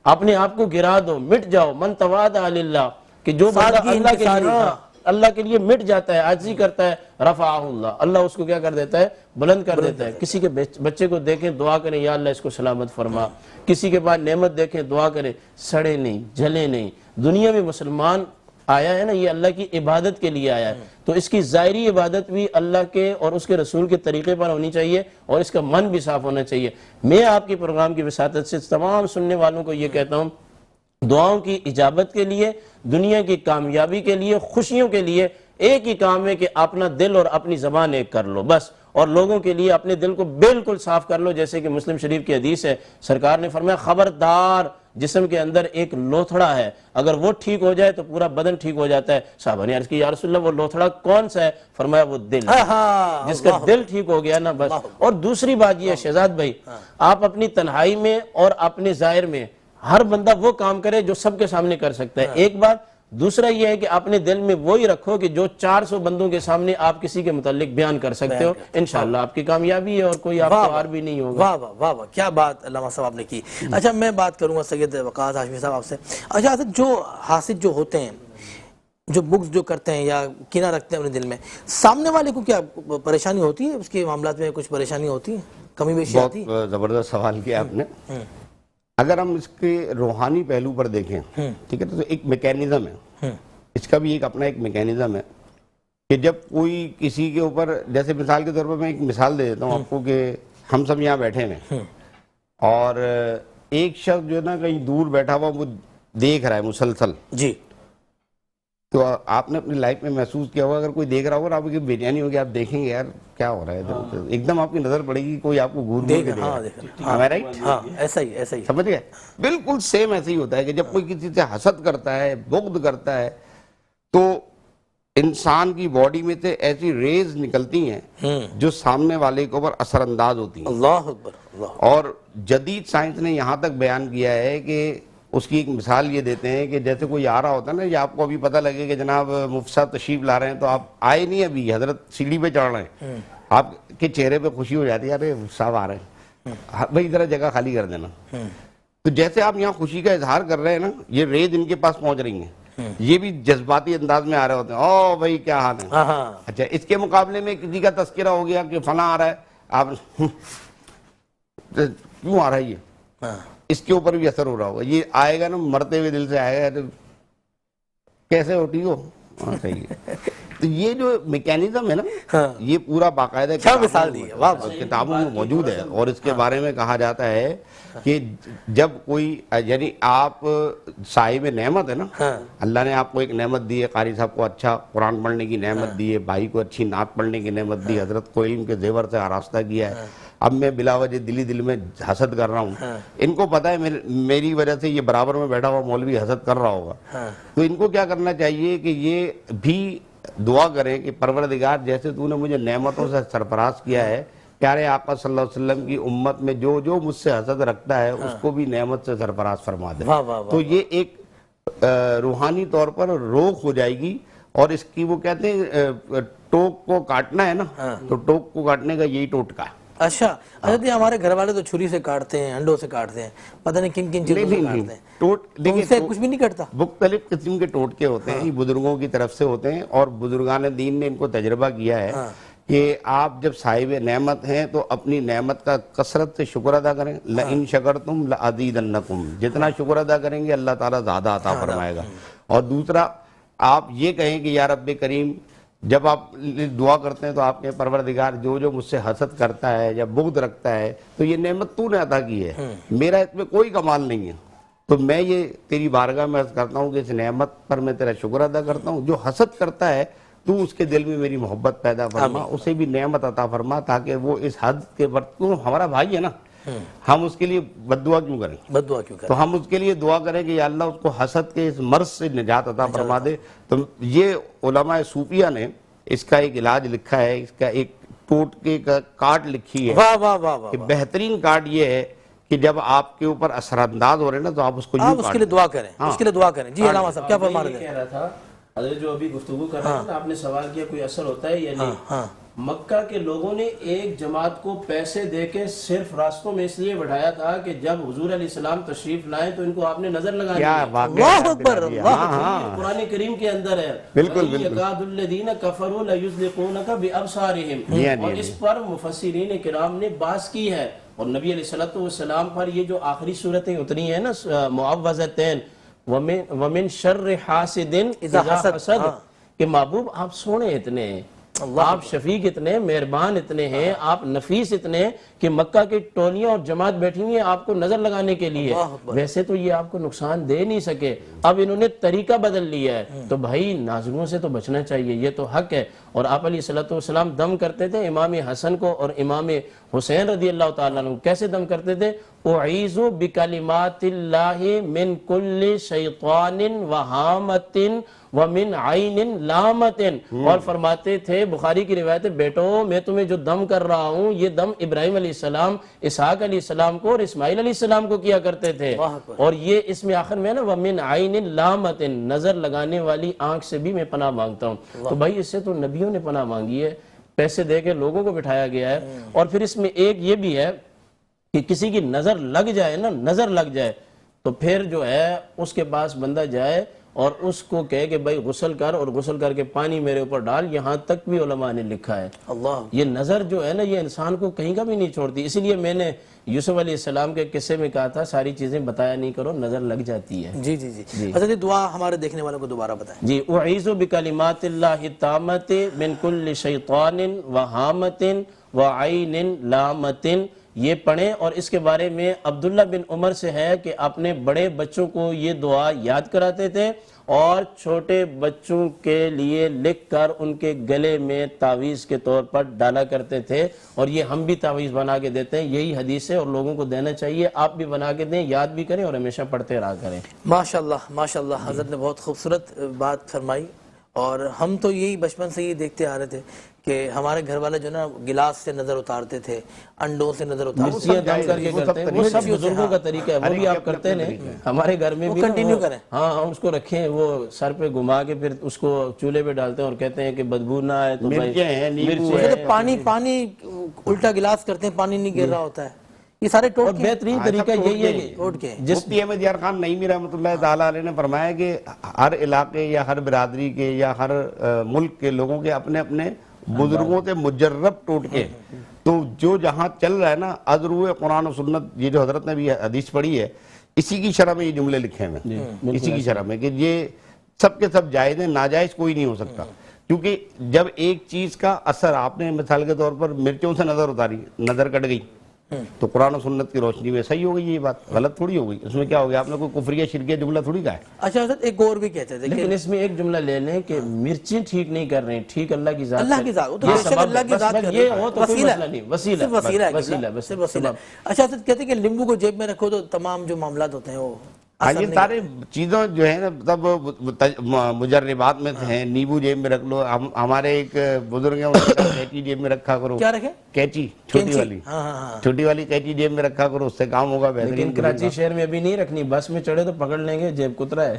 اپنے آپ کو گرا دو, مٹ جاؤ, من تواضع للہ, کہ جو بندہ اللہ کے لیے مٹ جاتا ہے, عاجزی کرتا ہے, رفعہ اللہ, اللہ اس کو کیا کر دیتا ہے, بلند کر دیتا ہے. کسی کے بچے کو دیکھیں دعا کریں یا اللہ اس کو سلامت فرما, کسی کے بعد نعمت دیکھیں دعا کریں, سڑے نہیں جلے نہیں. دنیا میں مسلمان آیا ہے نا یہ اللہ کی عبادت کے لیے آیا ہے, تو اس کی ظاہری عبادت بھی اللہ کے اور اس کے رسول کے طریقے پر ہونی چاہیے اور اس کا من بھی صاف ہونا چاہیے. میں آپ کے پروگرام کی وساطت سے تمام سننے والوں کو یہ کہتا ہوں, دعاؤں کی اجابت کے لیے, دنیا کی کامیابی کے لیے, خوشیوں کے لیے ایک ہی کام ہے کہ اپنا دل اور اپنی زبان ایک کر لو بس, اور لوگوں کے لیے اپنے دل کو بالکل صاف کر لو. جیسے کہ مسلم شریف کی حدیث ہے, سرکار نے فرمایا خبردار جسم کے اندر ایک لوتھڑا ہے, اگر وہ ٹھیک ہو جائے تو پورا بدن ٹھیک ہو جاتا ہے. صحابہ نے عرض کی یا رسول اللہ وہ لوتھڑا کون سا ہے؟ فرمایا وہ دل, جس کا دل ٹھیک ہو گیا نا بس. اور دوسری بات یہ ہے شہزاد بھائی, آپ اپنی تنہائی میں اور اپنے ظاہر میں ہر بندہ وہ کام کرے جو سب کے سامنے کر سکتا ہے, ایک بات. دوسرا یہ ہے کہ اپنے دل میں وہی رکھو کہ جو 400 بندوں کے سامنے آپ کسی کے متعلق بیان کر سکتے ہو, انشاءاللہ آپ کی کامیابی ہے اور کوئی آپ کو ہار بھی نہیں ہوگا. واہ واہ واہ واہ, کیا بات علامہ صاحب آپ نے کی. اچھا میں بات کروں گا سید وقاص ہاشمی صاحب آپ سے. اچھا جو حاسد جو ہوتے ہیں, جو بغض جو کرتے ہیں یا کینہ رکھتے ہیں اپنے دل میں, سامنے والے کو کیا پریشانی ہوتی ہے, اس کے معاملات میں کچھ پریشانی ہوتی ہے, کمی بیشی آتی ہے؟ بہت زبردست سوال کیا آپ نے. اگر ہم اس کے روحانی پہلو پر دیکھیں, ٹھیک ہے, تو ایک میکینزم ہے, اس کا بھی ایک اپنا ایک میکینزم ہے کہ جب کوئی کسی کے اوپر, جیسے مثال کے طور پر میں ایک مثال دے دیتا ہوں آپ کو کہ ہم سب یہاں بیٹھے ہیں اور ایک شخص جو ہے نا کہیں دور بیٹھا ہوا وہ دیکھ رہا ہے مسلسل جی, تو آپ نے اپنی لائف میں محسوس کیا ہوگا اگر کوئی دیکھ رہا ہوگا آپ کی بےچینی ہوگی, آپ دیکھیں گے یار کیا ہو رہا ہے, ایک دم آپ کی نظر پڑے گی کوئی آپ کو گھور کے دیکھ رہا ہے, رائٹ؟ ہاں ایسا ہی ایسا ہی سمجھ گئے. بالکل سیم ایسے ہی ہوتا ہے کہ جب کوئی کسی سے حسد کرتا ہے, بغض کرتا ہے, تو انسان کی باڈی میں سے ایسی ریز نکلتی ہیں جو سامنے والے کے اوپر اثر انداز ہوتی ہیں. اللہ اکبر. اور جدید سائنس نے یہاں تک بیان کیا ہے کہ اس کی ایک مثال یہ دیتے ہیں کہ جیسے کوئی آ رہا ہوتا ہے نا, یا آپ کو ابھی پتہ لگے کہ جناب مفتی صاحب تشریف لا رہے ہیں, تو آپ آئے نہیں ابھی, حضرت سیڑھی پہ چڑھ رہے ہیں, آپ کے چہرے پہ خوشی ہو جاتی ہے, ارے صاحب آ رہے ہیں, بھائی ذرا جگہ خالی کر دینا. تو جیسے آپ یہاں خوشی کا اظہار کر رہے ہیں نا, یہ ریز ان کے پاس پہنچ رہی ہیں, یہ بھی جذباتی انداز میں آ رہے ہوتے ہیں, او بھائی کیا حال ہے. اچھا اس کے مقابلے میں کسی کا تذکرہ ہو گیا کہ فلاں آ رہا ہے, آپ کیوں آ رہا ہے یہ, اس کے اوپر بھی اثر ہو رہا ہوگا. یہ آئے گا نا مرتے ہوئے دل سے آئے گا, کیسے ہوتی ہو؟ صحیح ہے. تو یہ جو میکینزم ہے نا یہ پورا باقاعدہ کیا مثال دی ہے، کتابوں میں موجود ہے. اور اس کے بارے میں کہا جاتا ہے کہ جب کوئی یعنی آپ صاحب نعمت ہے نا، اللہ نے آپ کو ایک نعمت دی ہے، قاری صاحب کو اچھا قرآن پڑھنے کی نعمت دی ہے، بھائی کو اچھی نعت پڑھنے کی نعمت دی، حضرت کو علم کے زیور سے آراستہ کیا ہے. اب میں بلا وجہ دل میں حسد کر رہا ہوں. ان کو پتا ہے میری وجہ سے یہ برابر میں بیٹھا ہوا مولوی حسد کر رہا ہوگا. تو ان کو کیا کرنا چاہیے کہ یہ بھی دعا کریں کہ پروردگار جیسے تو نے مجھے نعمتوں سے سرفراز کیا ہے، پیارے آقا صلی اللہ علیہ وسلم کی امت میں جو جو مجھ سے حسد رکھتا ہے اس کو بھی نعمت سے سرفراز فرما دے. تو یہ ایک روحانی طور پر روک ہو جائے گی. اور اس کی وہ کہتے ہیں ٹوک کو کاٹنا ہے نا، تو ٹوک کو کاٹنے کا یہی ٹوٹکا ہے. اچھا حضرت ہمارے گھر والے تو چھری سے کاٹتے ہیں، انڈوں سے کاٹتے ہیں، پتہ نہیں کن کن چیزوں سے کاٹتے ہیں، تو ان سے کچھ بھی نہیں کٹتا. مختلف قسم کے ٹوٹکے ہوتے ہیں، یہ بزرگوں کی طرف سے ہوتے ہیں اور بزرگان دین نے ان کو تجربہ کیا ہے کہ آپ جب صاحب نعمت ہیں تو اپنی نعمت کا کثرت سے شکر ادا کریں. لئن شکرتم لازیدنکم، جتنا شکر ادا کریں گے اللہ تعالیٰ زیادہ عطا فرمائے گا. اور دوسرا آپ یہ کہیں کہ یا رب کریم، جب آپ دعا کرتے ہیں تو آپ کے پروردگار جو جو مجھ سے حسد کرتا ہے یا بغض رکھتا ہے تو یہ نعمت تو نے عطا کی ہے، میرا اس میں کوئی کمال نہیں ہے. تو میں یہ تیری بارگاہ میں عرض کرتا ہوں کہ اس نعمت پر میں تیرا شکر ادا کرتا ہوں. جو حسد کرتا ہے تو اس کے دل میں میری محبت پیدا فرما، اسے بھی نعمت عطا فرما تاکہ وہ اس حد کے تو ہمارا بھائی ہے نا، ہم اس کے لیے بد دعا کیوں کریں؟ بد دعا کیوں کریں؟ تو ہم اس کے لیے دعا کریں کہ یا اللہ اس کو حسد کے اس مرض سے نجات عطا فرما دے. تو یہ علماء صوفیہ نے اس کا ایک علاج لکھا ہے، اس کا ایک ٹوٹکے کا کارڈ لکھی ہے. واہ واہ واہ واہ. کہ بہترین کارڈ یہ ہے کہ جب آپ کے اوپر اثر انداز ہو رہے ہیں نا تو آپ اس کو آپ اس کے لیے دعا کریں، اس کے لیے دعا کریں. جی علامہ صاحب کیا فرما رہے کہہ رہا تھا حضرت جو ابھی گفتگو کر رہے ہیں، آپ نے سوال کیا کوئی اثر ہوتا ہے یا نہیں. مکہ کے لوگوں نے ایک جماعت کو پیسے دے کے صرف راستوں میں اس لیے بڑھایا تھا کہ جب حضور علیہ السلام تشریف لائیں تو ان کو آپ نے نظر لگانی ہے. اللہ اکبر. قرآن کریم کے اندر ہے بالکل یکاد الذین کفروا لیزلقونک بابصارہم، اور اس پر مفسرین کرام نے بحث کی ہے. اور نبی علیہ السلام پر یہ جو آخری صورتیں اتری ہیں نا معوذتین ومن شر حاسد اذا حسد، کہ محبوب آپ سونے اتنے ہیں، آپ شفیق اتنے، مہربان اتنے ہیں، آپ نفیس اتنے کہ مکہ کی ٹولیاں اور جماعت بیٹھی ہوئی ہیں آپ کو نظر لگانے کے لیے، ویسے تو یہ آپ کو نقصان دے نہیں سکے. اب انہوں نے طریقہ بدل لیا ہے. تو بھائی ناظروں سے تو بچنا چاہیے، یہ تو حق ہے. اور آپ علیہ السلام دم کرتے تھے امام حسن کو اور امام حسین رضی اللہ تعالیٰ عنہ. کیسے دم کرتے تھے؟ اعیذ بکلمات اللہ من کل شیطان وہامت ومن عین لامت. اور فرماتے تھے، بخاری کی روایت ہے، بیٹو میں تمہیں جو دم کر رہا ہوں یہ دم ابراہیم علیہ السلام، اسحاق علیہ السلام کو اور اسماعیل علیہ السلام کو کیا کرتے تھے. اور یہ اس میں آخر میں نا ومن عین لامت، نظر لگانے والی آنکھ سے بھی میں پناہ مانگتا ہوں. تو بھائی اس سے تو نبیوں نے پناہ مانگی ہے، پیسے دے کے لوگوں کو بٹھایا گیا ہے. اور پھر اس میں ایک یہ بھی ہے کہ کسی کی نظر لگ جائے نا، نظر لگ جائے تو پھر جو ہے اس کے پاس بندہ جائے اور اس کو کہے کہ بھائی غسل کر، اور غسل کر کے پانی میرے اوپر ڈال. یہاں تک بھی علماء نے لکھا ہے. اللہ، یہ نظر جو ہے نا یہ انسان کو کہیں کا بھی نہیں چھوڑتی. اسی لیے میں نے یوسف علیہ السلام کے قصے میں کہا تھا ساری چیزیں بتایا نہیں کرو، نظر لگ جاتی ہے. جی جی جی. حضرت دعا ہمارے دیکھنے والوں کو دوبارہ بتائیں. جی اعیذ بکلمات اللہ التامۃ من کل شیطان وہامۃ وعین لامۃ، یہ پڑھیں. اور اس کے بارے میں عبداللہ بن عمر سے ہے کہ اپنے بڑے بچوں کو یہ دعا یاد کراتے تھے اور چھوٹے بچوں کے لیے لکھ کر ان کے گلے میں تعویذ کے طور پر ڈالا کرتے تھے. اور یہ ہم بھی تعویذ بنا کے دیتے ہیں، یہی حدیث ہے اور لوگوں کو دینا چاہیے. آپ بھی بنا کے دیں، یاد بھی کریں اور ہمیشہ پڑھتے رہا کریں. ماشاءاللہ ماشاءاللہ. حضرت نے بہت خوبصورت بات فرمائی. اور ہم تو یہی بچپن سے یہ دیکھتے آ رہے تھے کہ ہمارے گھر والے جو نا گلاس سے نظر اتارتے تھے، انڈوں سے نظر اتارتے تھے. مرچیاں دم کر کے کرتے ہیں، وہ سب بزرگوں کا طریقہ ہے، وہ بھی آپ کرتے ہیں. ہمارے گھر میں بھی کنٹینیو کریں. ہاں ہم اس کو رکھیں، وہ سر پہ گھما کے پھر اس کو چولہے پہ ڈالتے ہیں اور کہتے ہیں کہ بدبو نہ آئے تو پانی الٹا گلاس کرتے ہیں، پانی نہیں گر رہا ہوتا ہے. یہ سارے اور بہترین طریقہ یہی ہے کہ مفتی احمد یار خان نعیمی رحمۃ اللہ تعالیٰ علیہ نے فرمایا کہ ہر علاقے یا ہر برادری کے یا ہر ملک کے لوگوں کے اپنے اپنے بزرگوں سے مجرب ٹوٹکے. تو جو جہاں چل رہا ہے نا ازرو قرآن و سنت، یہ جو حضرت نے بھی حدیث پڑھی ہے اسی کی شرح میں یہ جملے لکھے ہیں، اسی کی شرح میں کہ یہ سب کے سب جائز ہیں, ناجائز کوئی نہیں ہو سکتا. کیونکہ جب ایک چیز کا اثر, آپ نے مثال کے طور پر مرچوں سے نظر اتاری, نظر کٹ گئی, تو قرآن و سنت کی روشنی میں صحیح ہو گئی, یہ بات غلط تھوڑی ہو گئی. اس میں کیا ہو گیا, آپ نے کوئی کفریہ شرکیہ جملہ تھوڑی کہا ہے. اچھا حضرت ایک اور بھی کہتے تھے لیکن اس میں ایک جملہ لے لیں کہ مرچیں ٹھیک نہیں کر رہے ہیں, ٹھیک اللہ کی ذات, اللہ کی ذات, وہ تو یہ بے شک سبب اللہ کی ہے. ذات بس کر یہ رہا ہے. ہو تو کوئی مسئلہ نہیں, وسیلہ صرف وسیلہ ہے, وسیلہ بس صرف وسیلہ. سبب. اچھا حضرت کہتے ہیں کہ لیمبو کو جیب میں رکھو تو تمام جو معاملات ہوتے ہیں وہ یہ سارے چیزوں جو ہے نا تب مجربات میں سے ہیں. نیبو جیب میں رکھ لو. ہمارے ایک بزرگ ہیں, انہوں نے کہا کینچی جیب میں رکھا کرو. کیا رکھے؟ کینچی, چھوٹی والی, چھوٹی والی کینچی جیب میں رکھا کرو, اس سے کام ہوگا لیکن بہترین. کراچی شہر میں ابھی نہیں رکھنی, بس میں چڑھے تو پکڑ لیں گے, جیب کترا ہے.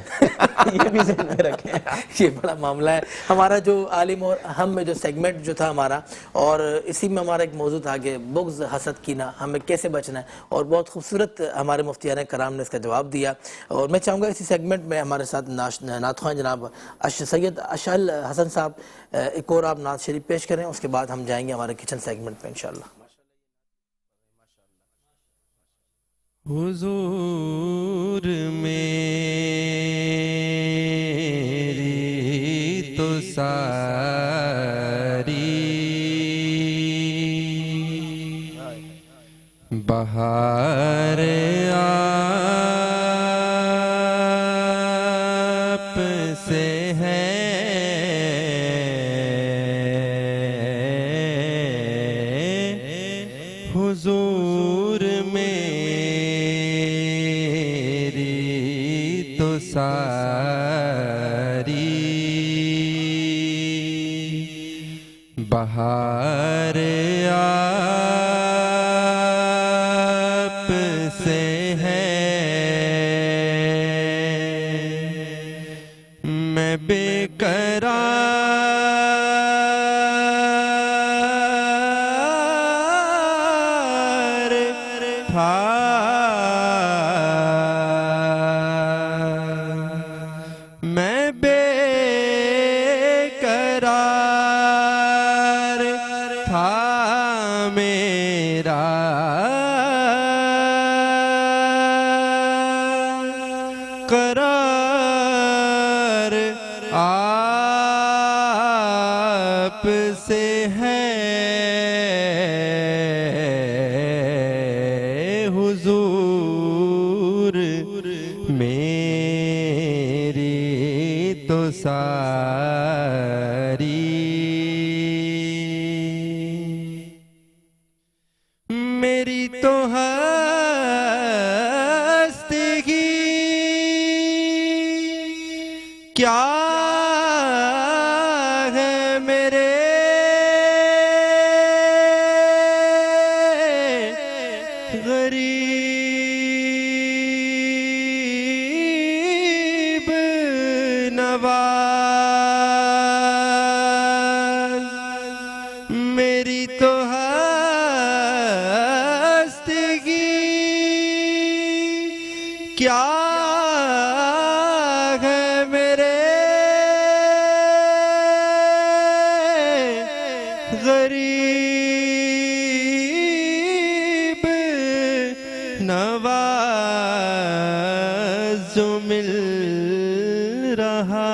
یہ بھی ذہن میں رکھیں. یہ بڑا معاملہ ہے. ہمارا جو عالم اور ہم میں جو سیگمنٹ جو تھا ہمارا, اور اسی میں ہمارا ایک موضوع تھا کہ بغض, حسد, کینہ ہمیں کیسے بچنا ہے, اور بہت خوبصورت ہمارے مفتیان کرام نے اس کا جواب دیا. اور میں چاہوں گا اسی سیگمنٹ میں ہمارے ساتھ نعت خواں جناب سید اشعل حسن صاحب ایک اور آپ نعت شریف پیش کریں, اس کے بعد ہم جائیں گے ہمارے کچن سیگمنٹ پہ انشاءاللہ. حضور میری تو ساری بہار آپ سے ہے, حضور میری تو ساری بہار آپ سے ہے, میں بے قرار تھا, میں بے قرار تھا, میرا قرار آپ سے ہے, حضور میری تو ساری میری تو ہستگی کیا ہے میرے غریب نواز, میری تو ہستگی کیا ہے میرے غریب نواز, جو مل رہا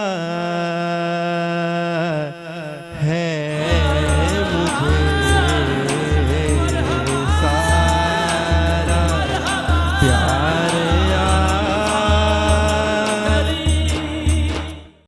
ہے مجھے سارا پیار